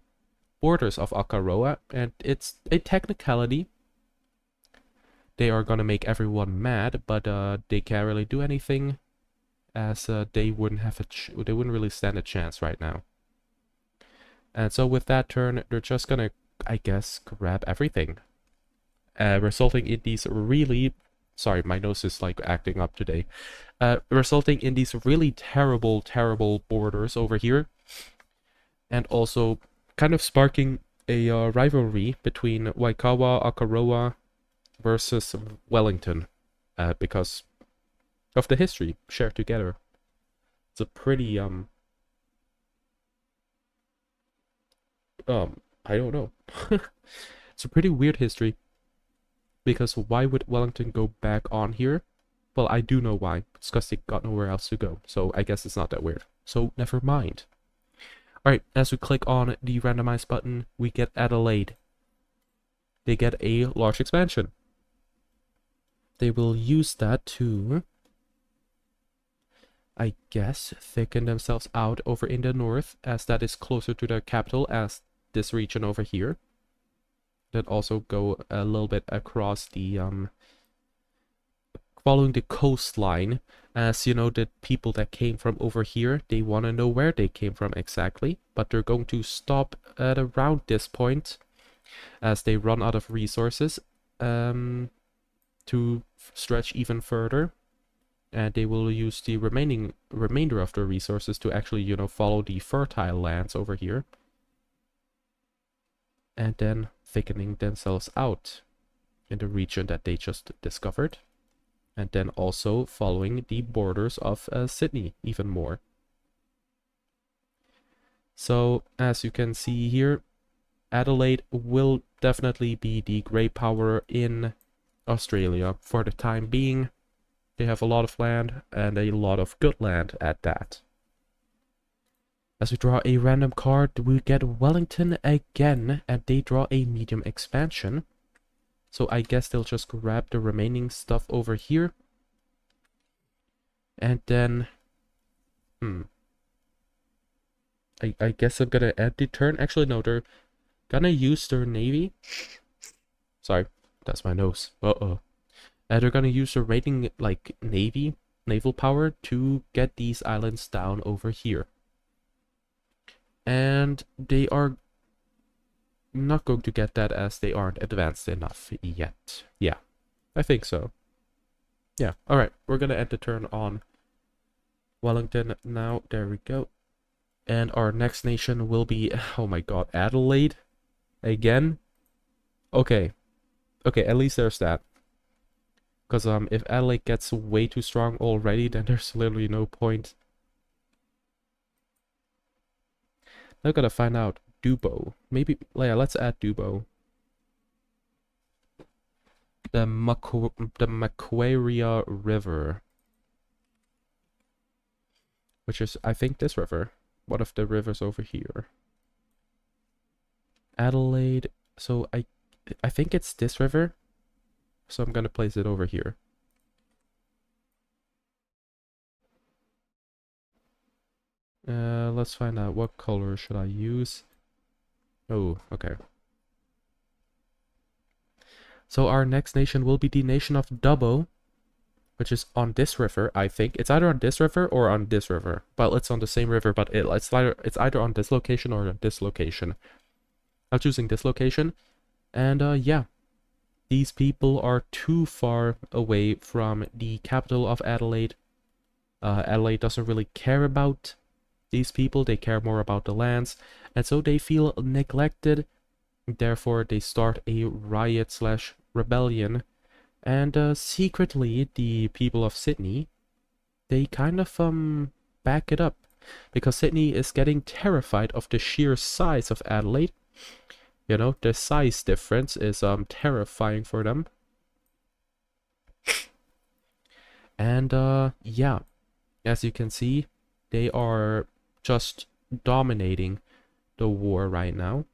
borders of Akaroa, and it's a technicality. They are gonna make everyone mad, but they can't really do anything, as they wouldn't really stand a chance right now. And so with that turn, they're just gonna, I guess, grab everything, resulting in these really, sorry, my nose is like acting up today, resulting in these really terrible borders over here, and also kind of sparking a rivalry between Waikawa, Akaroa versus Wellington, because of the history shared together. It's a pretty I don't know. It's a pretty weird history, because why would Wellington go back on here? Well, I do know why. It's because they got nowhere else to go, so I guess it's not that weird. So never mind. Alright, as we click on the randomize button, we get Adelaide. They get a large expansion. They will use that to, I guess, thicken themselves out over in the north, as that is closer to the capital as this region over here. Then also go a little bit across the, following the coastline, as you know, the people that came from over here, they want to know where they came from exactly, but they're going to stop at around this point, as they run out of resources, to stretch even further. And they will use the remainder of the resources to actually, you know, follow the fertile lands over here. And then thickening themselves out in the region that they just discovered. And then also following the borders of Sydney even more. So, as you can see here, Adelaide will definitely be the great power in Australia for the time being. They have a lot of land, and a lot of good land at that. As we draw a random card, we get Wellington again, and they draw a medium expansion. So I guess they'll just grab the remaining stuff over here. And then, I guess I'm gonna end the turn. Actually, no, they're gonna use their navy. Sorry, that's my nose. Uh-oh. They're gonna use their raiding, like, naval power to get these islands down over here. And they are not going to get that, as they aren't advanced enough yet. Yeah, I think so. Yeah, alright, we're gonna end the turn on Wellington now. There we go. And our next nation will be, oh my god, Adelaide? Again? Okay. Okay, at least there's that. Because if Adelaide gets way too strong already, then there's literally no point. Now gotta find out Dubo. Maybe, yeah, let's add Dubo. The Macquarie River. Which is, I think, this river. One of the rivers over here. Adelaide. So I think it's this river. So I'm gonna place it over here. Let's find out what color should I use. Oh, okay. So our next nation will be the nation of Dubbo, which is on this river, I think. It's either on this river or on this river. Well, it's on the same river, but it's either on this location or on this location. I'm choosing this location. And yeah, these people are too far away from the capital of Adelaide. Adelaide doesn't really care about these people. They care more about the lands. And so they feel neglected. Therefore, they start a riot/rebellion. And secretly, the people of Sydney, they kind of back it up, because Sydney is getting terrified of the sheer size of Adelaide. You know, the size difference is terrifying for them. And yeah, as you can see, they are just dominating the war right now.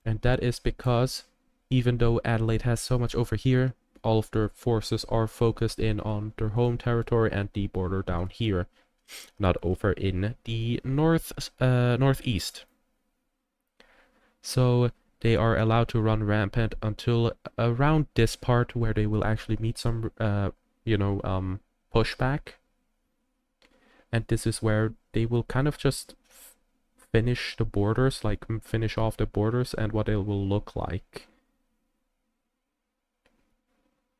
And that is because, even though Adelaide has so much over here, all of their forces are focused in on their home territory and the border down here, not over in the northeast. So they are allowed to run rampant until around this part where they will actually meet some, pushback. And this is where they will kind of just finish the borders, like finish off the borders and what it will look like.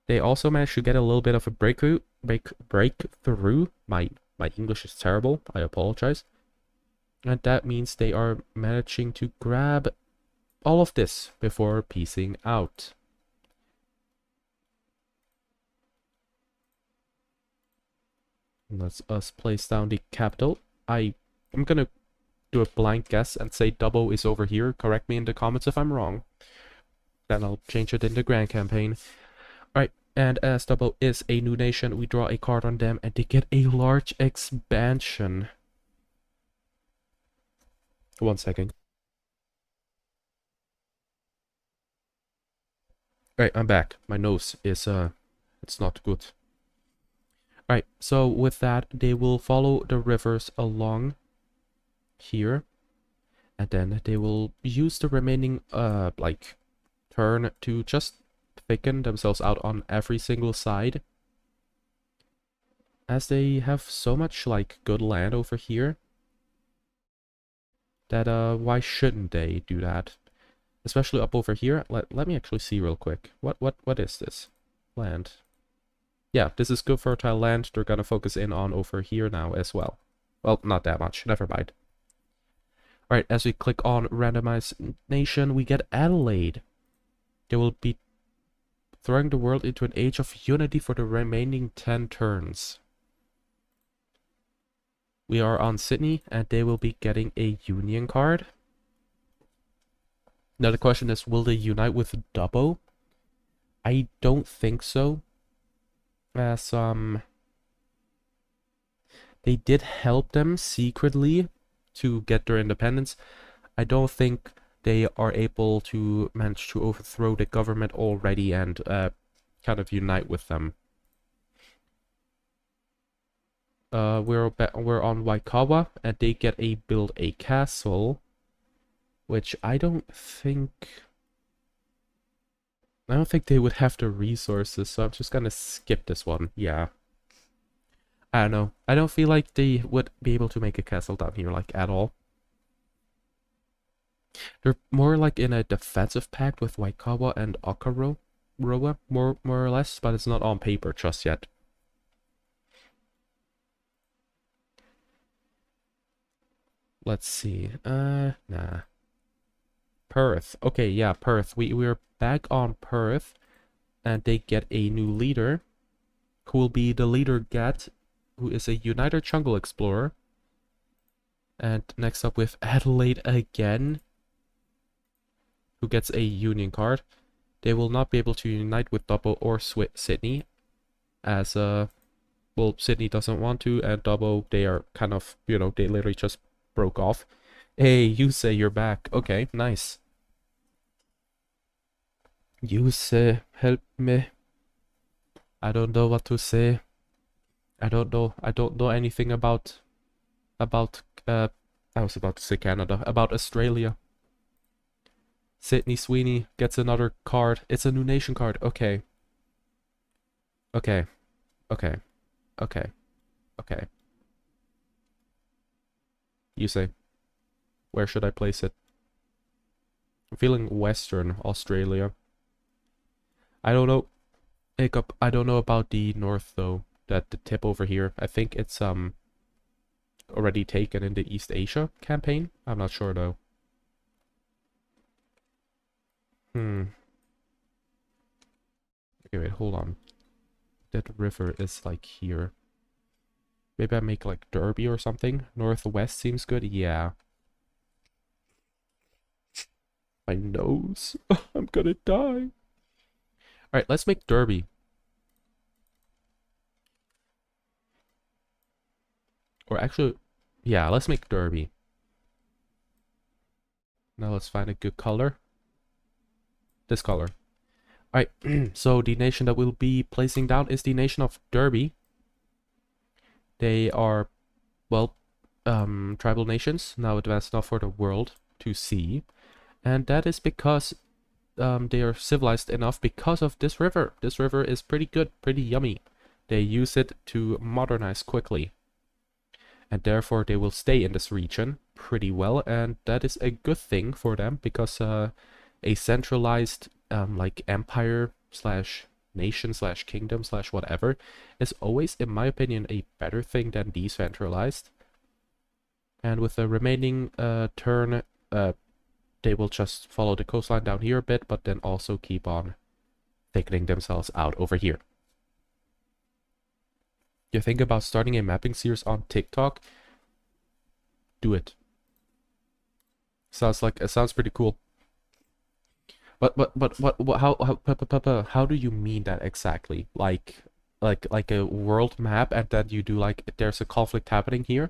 They also managed to get a little bit of a breakthrough. My English is terrible. I apologize. And that means they are managing to grab all of this before piecing out. Let's us place down the capital. I'm gonna do a blank guess and say Dubbo is over here. Correct me in the comments if I'm wrong. Then I'll change it in the grand campaign. Alright, and as Dubbo is a new nation, we draw a card on them and they get a large expansion. 1 second. Alright, I'm back. My nose is, it's not good. Alright, so with that, they will follow the rivers along here. And then they will use the remaining, turn to just thicken themselves out on every single side. As they have so much, good land over here. That, why shouldn't they do that? Especially up over here. Let me actually see real quick. What is this? Land. Yeah, this is good fertile land. They're gonna focus in on over here now as well. Well, not that much. Never mind. Alright, as we click on randomize nation, we get Adelaide. They will be throwing the world into an age of unity for the remaining 10 turns. We are on Sydney, and they will be getting a union card. Now the question is, will they unite with Dubbo? I don't think so. As, they did help them secretly to get their independence. I don't think they are able to manage to overthrow the government already and kind of unite with them. We're on Waikawa, and they get build a castle, which I don't think they would have the resources, so I'm just gonna skip this one. Yeah. I don't know. I don't feel like they would be able to make a castle down here, at all. They're more in a defensive pact with Waikawa and Akaroa, more or less, but it's not on paper just yet. Let's see. Nah. Perth. Okay, yeah, Perth. We're back on Perth, and they get a new leader, who will be the leader Gat, who is a Uniter Jungle Explorer. And next up with Adelaide again, who gets a union card. They will not be able to unite with Dubbo or Sydney, as well, Sydney doesn't want to, and Dubbo, they are kind of, they literally just broke off. Hey, you say you're back. Okay, nice. You say, help me. I don't know what to say. I don't know anything about I was about to say Canada, about Australia. Sydney Sweeney gets another card. It's a new nation card. Okay. Okay. Okay. Okay. Okay. You say. Where should I place it? I'm feeling Western Australia. I don't know. Hiccup. I don't know about the north though. The tip over here. I think it's already taken in the East Asia campaign. I'm not sure though. Okay, wait, hold on. That river is here. Maybe I make Derby or something. Northwest seems good. Yeah. My nose. I'm gonna die. Alright, let's make Derby. Or actually, yeah, let's make Derby. Now let's find a good color. This color. Alright, so the nation that we'll be placing down is the nation of Derby. They are, well, tribal nations, now advanced enough for the world to see. And that is because they are civilized enough because of this river. This river is pretty good, pretty yummy. They use it to modernize quickly. And therefore they will stay in this region pretty well, and that is a good thing for them because a centralized like empire slash nation slash kingdom slash whatever is always, in my opinion, a better thing than decentralized. And with the remaining turn, they will just follow the coastline down here a bit, but then also keep on thickening themselves out over here. You think about starting a mapping series on TikTok? Do it. Sounds like it sounds pretty cool. But what how do you mean that exactly? Like a world map, and then you do like there's a conflict happening here.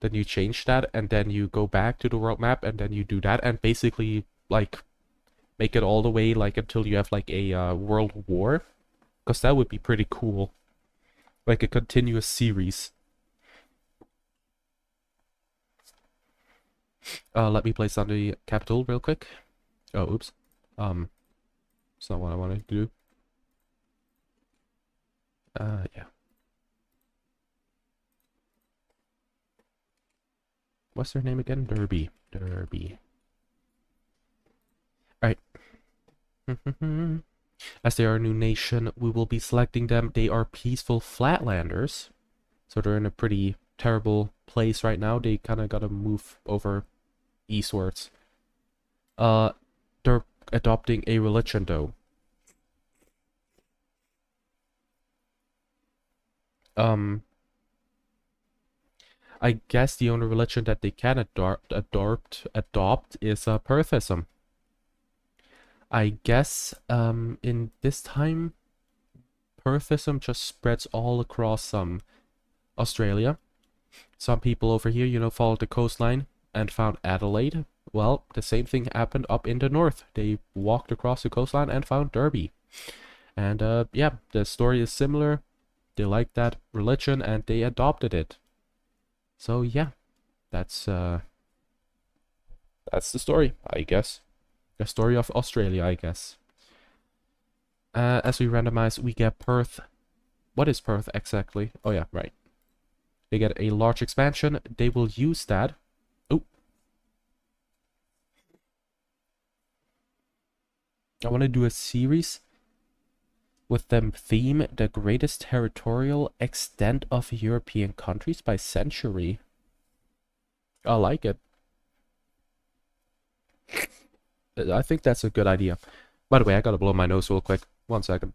Then you change that, and then you go back to the world map, and then you do that, and basically like make it all the way like until you have like a world war, because that would be pretty cool, like a continuous series. Let me place on the capital real quick. Oh, oops. It's not what I wanted to do. Yeah. What's their name again? Derby. Derby. Alright. As they are a new nation, we will be selecting them. They are peaceful flatlanders. So they're in a pretty terrible place right now. They kind of gotta move over eastwards. They're adopting a religion though. I guess the only religion that they can adopt is Perthism. I guess in this time Perthism just spreads all across Australia. Some people over here, you know, followed the coastline and found Adelaide. Well, the same thing happened up in the north. They walked across the coastline and found Derby. And yeah, the story is similar. They liked that religion and they adopted it. So yeah, that's the story, I guess. The story of Australia, I guess. As we randomize, we get Perth. What is Perth exactly? Oh yeah, right. They get a large expansion. They will use that. Oh. I want to do a series with them theme the greatest territorial extent of European countries by century. I like it. I think that's a good idea. By the way, I gotta blow my nose real quick. 1 second.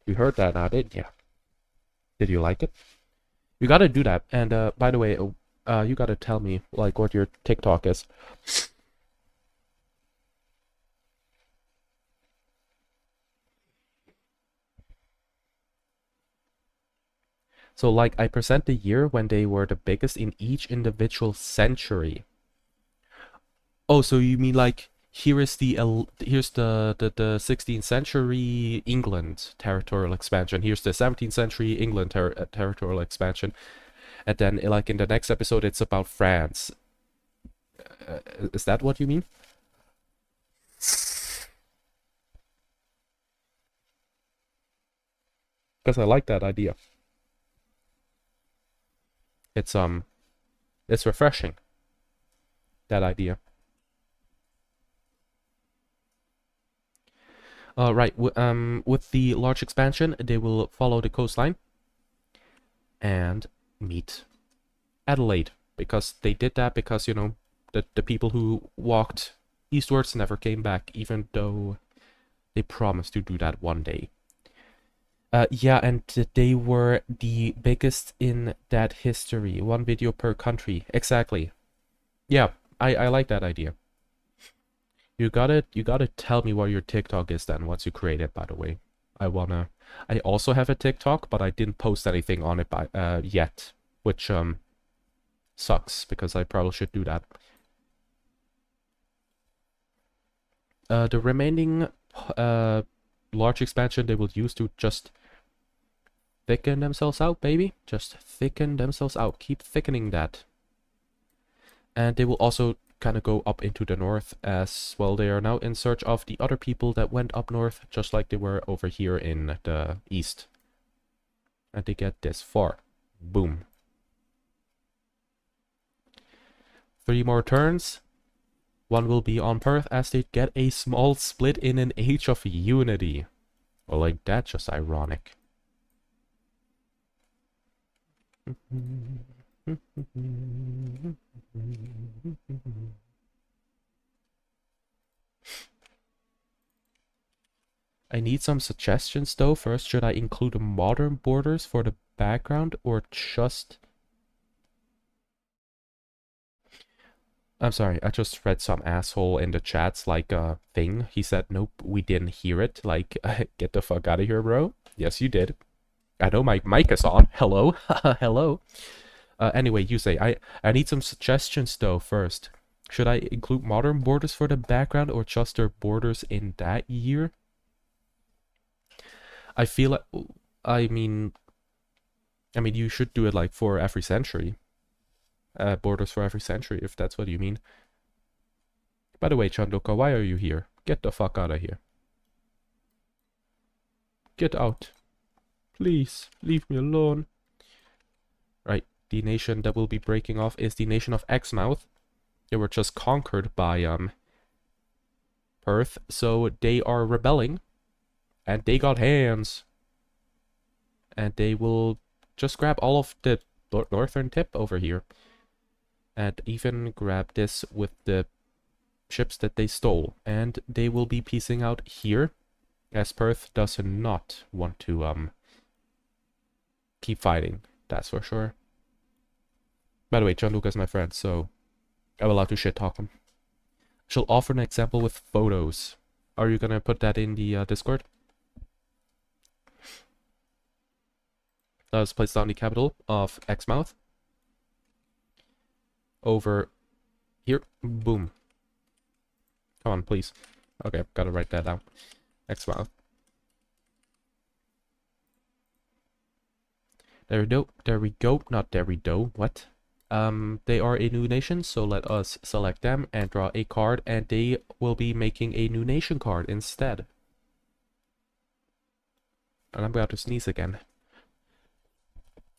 You heard that now, didn't you? Did you like it? You gotta do that. And by the way, you gotta tell me like what your TikTok is. So like I present the year when they were the biggest in each individual century. Oh, so you mean like here's the 16th century England territorial expansion. Here's the 17th century England territorial expansion. And then like in the next episode it's about France. Is that what you mean? Because I like that idea. It's refreshing, that idea. Right, with the large expansion, they will follow the coastline and meet Adelaide, because they did that because, you know, the people who walked eastwards never came back, even though they promised to do that one day. Yeah, and they were the biggest in that history. 1 video per country. Exactly. Yeah, I like that idea. You gotta tell me what your TikTok is then once you create it, by the way. I also have a TikTok, but I didn't post anything on it yet, which sucks because I probably should do that. The remaining large expansion they will use to just thicken themselves out, baby. Just thicken themselves out. Keep thickening that. And they will also kind of go up into the north as well. They are now in search of the other people that went up north, just like they were over here in the east. And they get this far. Boom. 3 more turns. One will be on Perth as they get a small split in an Age of Unity. Well, like, that's just ironic. I need some suggestions though. First, should I include modern borders for the background or just... I'm sorry, I just read some asshole in the chats like a thing. He said, nope, we didn't hear it. Like, get the fuck out of here, bro. Yes, you did. I know my mic is on. Hello? Hello? Anyway, you say, I need some suggestions though first. Should I include modern borders for the background or just their borders in that year? I feel like, I mean, you should do it like for every century. Borders for every century, if that's what you mean. By the way, Chandoka, why are you here? Get the fuck out of here. Get out. Please, leave me alone. Right, the nation that will be breaking off is the nation of Exmouth. They were just conquered by, Perth, so they are rebelling. And they got hands. And they will just grab all of the northern tip over here. And even grab this with the ships that they stole. And they will be piecing out here, as Perth does not want to keep fighting, that's for sure. By the way, John Lucas is my friend, so I'm allowed to shit talk him. She'll offer an example with photos. Are you gonna put that in the Discord? Let's place down the capital of Exmouth. Over here. Boom. Come on, please. Okay, gotta write that down. Exmouth. There we go. There we go. Not there we go. What? They are a new nation, so let us select them and draw a card, and they will be making a new nation card instead. And I'm about to sneeze again.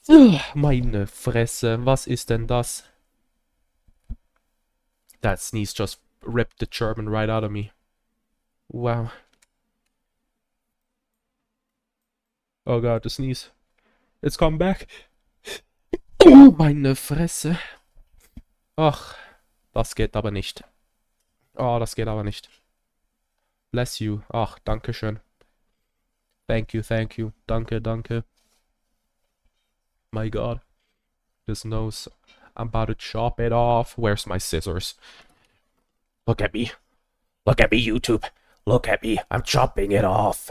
Meine Fresse, was ist denn das? That sneeze just ripped the German right out of me. Wow. Oh god, the sneeze. It's come back. Meine Fresse. Ach, das geht aber nicht. Oh, das geht aber nicht. Bless you. Ach, danke schön. Thank you, thank you. Danke, danke. My god. This nose. I'm about to chop it off. Where's my scissors? Look at me. Look at me, YouTube. Look at me. I'm chopping it off.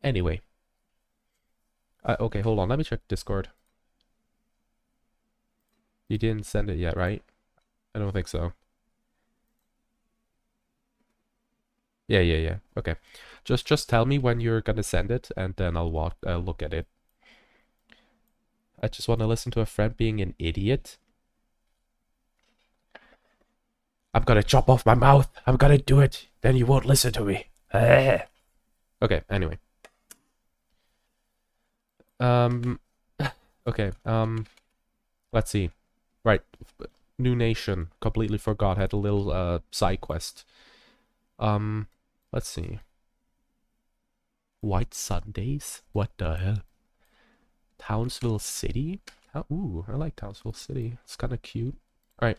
Anyway. Okay, hold on. Let me check Discord. You didn't send it yet, right? I don't think so. Yeah. Okay. Just tell me when you're gonna send it, and then I'll look at it. I just want to listen to a friend being an idiot. I'm gonna chop off my mouth. I'm gonna do it. Then you won't listen to me. Okay, anyway. Okay, let's see. Right, new nation. Completely forgot. Had a little, side quest. Let's see. White Sundays? What the hell? Townsville City? Oh, ooh, I like Townsville City. It's kind of cute. Alright.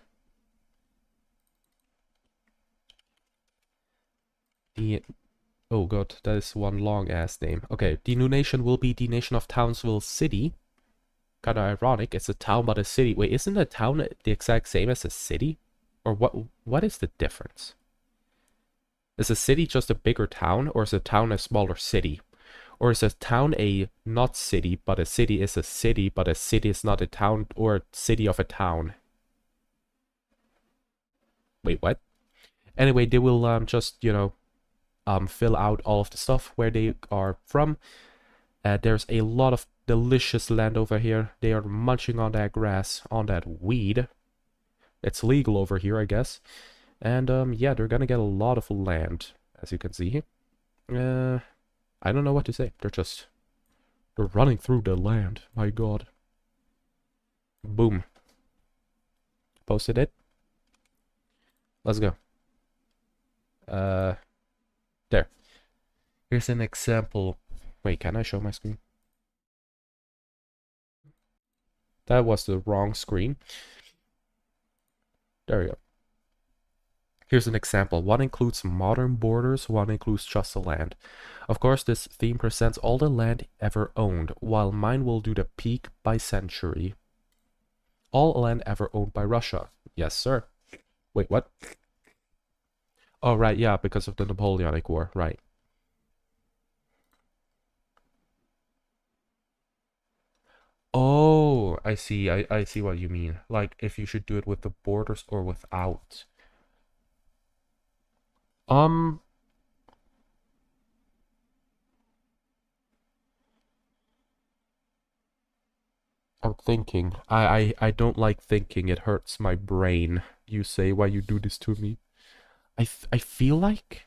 Oh god, that is one long ass name. Okay, the new nation will be the nation of Townsville City. Kind of ironic. It's a town but a city. Wait, isn't a town the exact same as a city? Or what is the difference? Is a city just a bigger town, or is a town a smaller city? Or is a town a not city, but a city is a city, but a city is not a town or a city of a town? Wait, what? Anyway, they will just, you know, fill out all of the stuff where they are from. There's a lot of delicious land over here. They are munching on that grass, on that weed. It's legal over here, I guess. And yeah, they're gonna get a lot of land, as you can see. I don't know what to say. They're running through the land. My god. Boom. Posted it. Let's go. There. Here's an example. Wait, can I show my screen? That was the wrong screen. There we go. Here's an example. One includes modern borders, one includes just the land. Of course, this theme presents all the land ever owned, while mine will do the peak by century. All land ever owned by Russia. Yes, sir. Wait, what? Oh, right, yeah, because of the Napoleonic War, right. Oh, I see. I see what you mean. Like, if you should do it with the borders or without. Um, I'm thinking. I don't like thinking. It hurts my brain. You say why you do this to me. I feel like,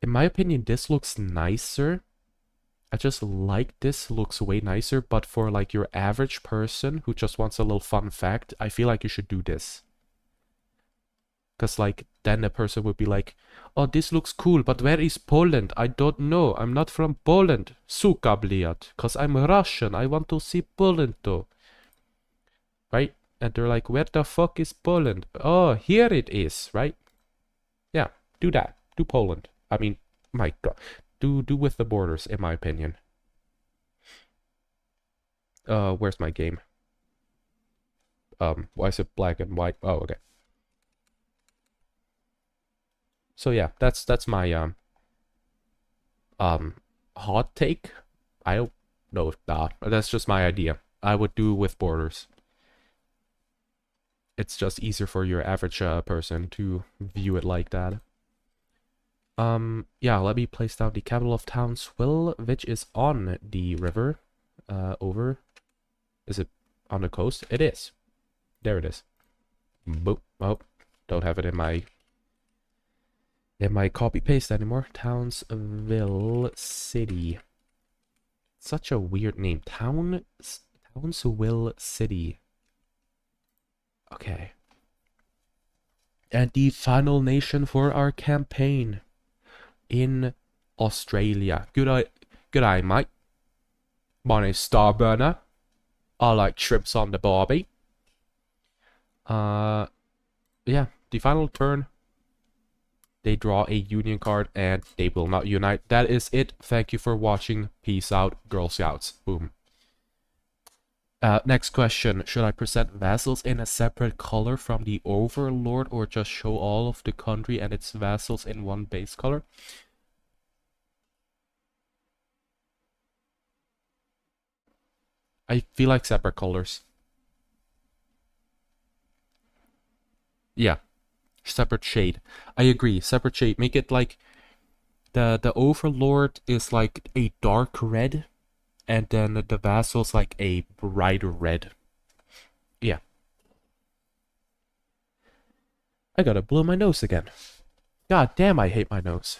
in my opinion, this looks nicer. I just like this looks way nicer, but for like your average person who just wants a little fun fact, I feel like you should do this. Because like then a person would be like, oh, this looks cool, but where is Poland? I don't know. I'm not from Poland. Suka bliat. Because I'm Russian. I want to see Poland though. Right? And they're like, where the fuck is Poland? Oh, here it is, right? Yeah, do that. Do Poland. I mean, my god. Do with the borders, in my opinion. Where's my game? Why is it black and white? Oh, okay. So yeah, that's my hot take. I don't know if that, but that's just my idea. I would do with borders. It's just easier for your average person to view it like that. Yeah, let me place down the capital of Townsville, which is on the river. Over. Is it on the coast? It is. There it is. Boop. Oh, don't have it in my copy paste anymore. Townsville City. Such a weird name. Townsville City. Okay. And the final nation for our campaign in Australia. G'day, mate. My name's Starburner. I like trips on the barbie. Yeah, the final turn. They draw a union card and they will not unite. That is it. Thank you for watching. Peace out, Girl Scouts. Boom. Next question. Should I present vassals in a separate color from the overlord or just show all of the country and its vassals in one base color? I feel like separate colors. Yeah. Separate shade. I agree. Separate shade. Make it like the overlord is like a dark red and then the vassal's like a bright red. Yeah. I gotta blow my nose again. God damn, I hate my nose.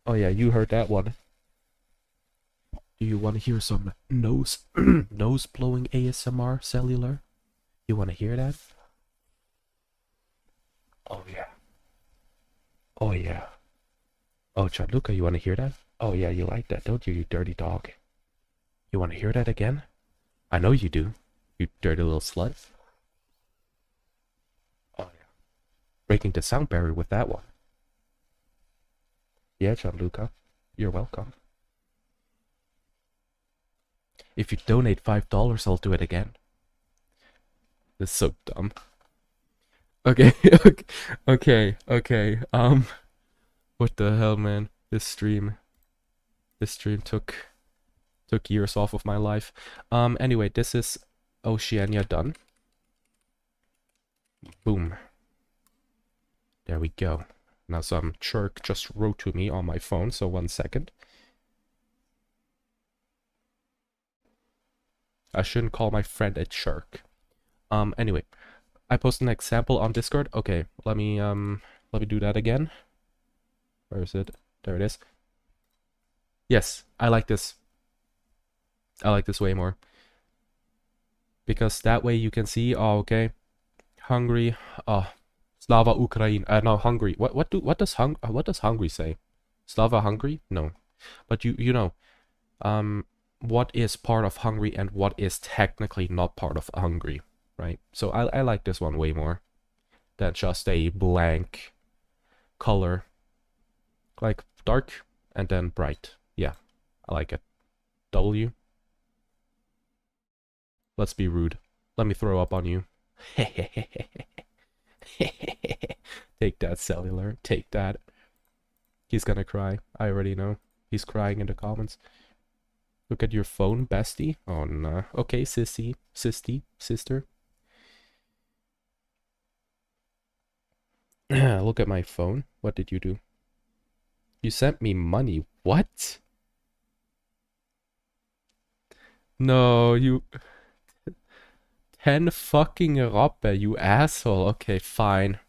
Oh yeah, you heard that one. Do you want to hear some nose nose blowing ASMR cellular? You want to hear that? Oh yeah. Oh yeah. Oh, Gianluca, you want to hear that? Oh yeah, you like that, don't you, you dirty dog? You want to hear that again? I know you do, you dirty little slut. Oh yeah. Breaking the sound barrier with that one. Yeah, Gianluca, you're welcome. If you donate $5, I'll do it again. This is so dumb. Okay, okay. What the hell, man? This stream took years off of my life. Anyway, this is Oceania done. Boom. There we go. Now some jerk just wrote to me on my phone, so 1 second. I shouldn't call my friend a jerk. Anyway, I posted an example on Discord. Okay, let me do that again. Where is it? There it is. Yes, I like this. I like this way more. Because that way you can see, oh, okay, Hungary, Slava Ukraine, no, Hungary. What does Hungary say? Slava Hungary? No. But you know, what is part of Hungary and what is technically not part of Hungary, right? So I like this one way more than just a blank color. Like dark and then bright. Yeah, I like it. W. Let's be rude. Let me throw up on you. Take that, cellular. Take that. He's gonna cry. I already know. He's crying in the comments. Look at your phone, bestie. Oh no. Okay, sissy. Sister. Look at my phone. What did you do? You sent me money. What? No, you... 10 fucking Rappe, you asshole. Okay, fine.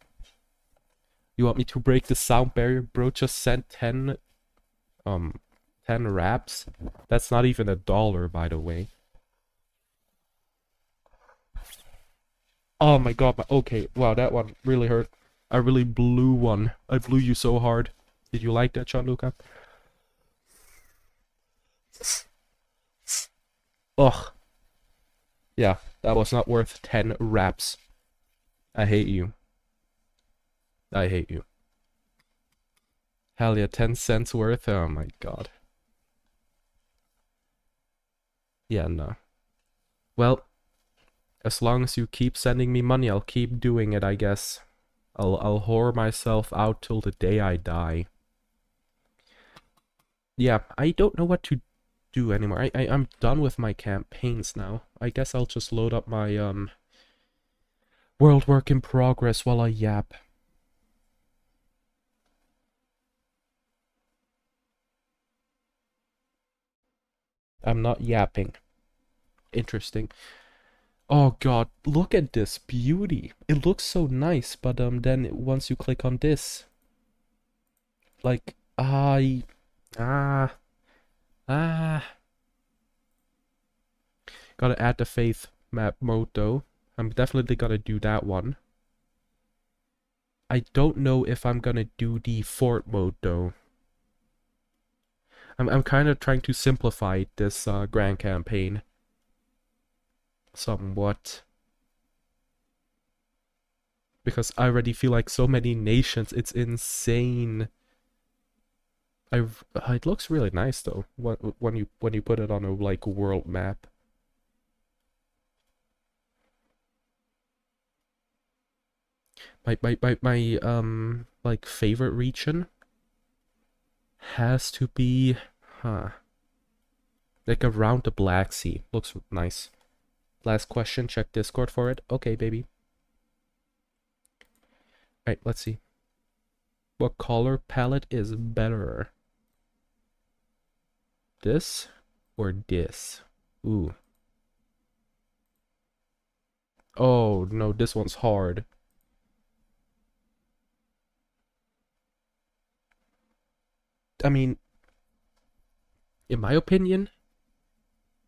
You want me to break the sound barrier? Bro, just sent 10 raps. That's not even $1, by the way. Oh my god, okay, wow, that one really hurt. I really blew one. I blew you so hard. Did you like that, Gianluca? Ugh. Yeah, that was not worth 10 raps. I hate you. I hate you. Hell yeah, 10 cents worth? Oh my god. Yeah, no. Well, as long as you keep sending me money, I'll keep doing it, I guess. I'll whore myself out till the day I die. Yeah, I don't know what to do anymore. I'm done with my campaigns now. I guess I'll just load up my world work in progress while I yap. I'm not yapping. Interesting. Oh god, look at this beauty. It looks so nice, but then once you click on this, like ah gotta add the faith map mode though. I'm definitely gonna do that one. I don't know if I'm gonna do the fort mode though. I'm kind of trying to simplify this grand campaign somewhat. Because I already feel like so many nations, it's insane. It looks really nice though when you put it on a like world map. My like favorite region has to be like around the Black Sea. Looks nice. Last question, check Discord for it. Okay, baby. Alright, let's see. What color palette is better? This or this? Ooh. Oh, no, this one's hard. I mean, in my opinion,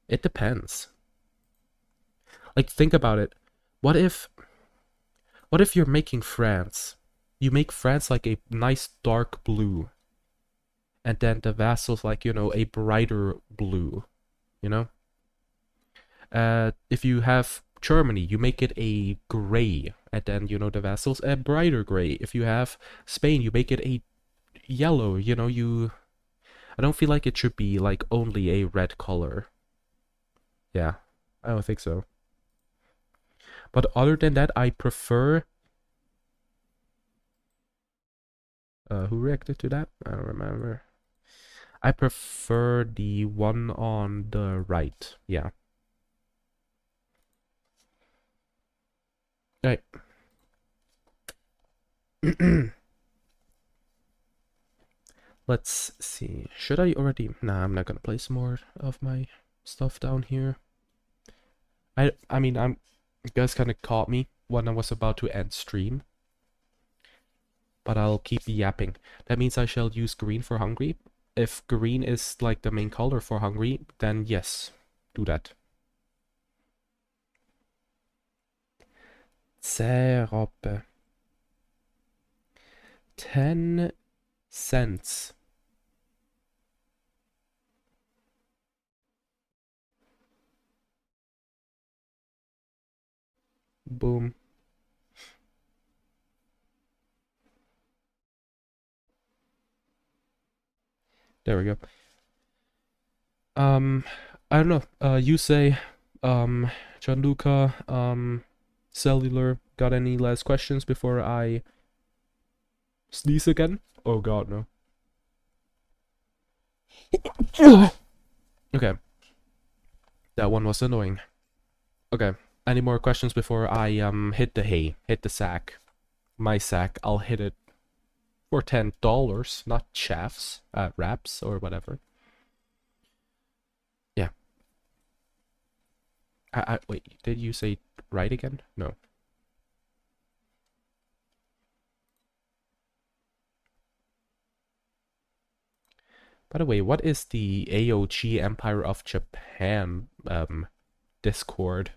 it depends. Like, think about it. What if you're making France? You make France like a nice dark blue. And then the vassals like, you know, a brighter blue. You know? If you have Germany, you make it a gray. And then, you know, the vassals a brighter gray. If you have Spain, you make it a yellow. You know, I don't feel like it should be like only a red color. Yeah, I don't think so. But other than that, I prefer... who reacted to that? I don't remember. I prefer the one on the right. Yeah. Right. Let's see. Should I already? Nah, I'm not gonna place more of my stuff down here. I mean, you guys kind of caught me when I was about to end stream, but I'll keep yapping. That means I shall use green for hungry. If green is like the main color for hungry, then yes, do that. Syrup. 10 cents. Boom. There we go. I don't know. You say, Gianluca, Cellular, got any last questions before I sneeze again? Oh god, no. Okay. That one was annoying. Okay. Any more questions before I hit the hay, hit the sack? My sack, I'll hit it for $10, not chaffs, wraps or whatever. Yeah. Wait, did you say right again? No. By the way, what is the AOG Empire of Japan Discord?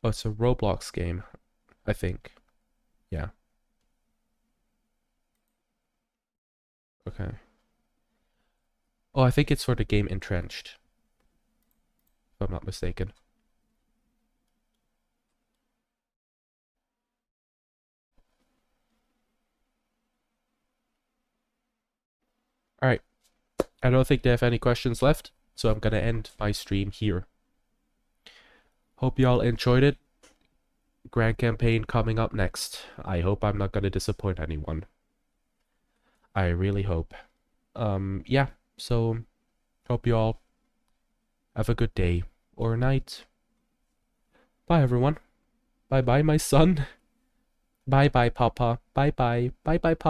Oh, it's a Roblox game, I think. Yeah. Okay. Oh, I think it's for the game Entrenched, if I'm not mistaken. Alright. I don't think they have any questions left, so I'm gonna end my stream here. Hope y'all enjoyed it. Grand campaign coming up next. I hope I'm not gonna disappoint anyone. I really hope. Yeah, so hope you all have a good day or night. Bye everyone. Bye bye my son. Bye bye Papa. Bye bye. Bye bye Papa.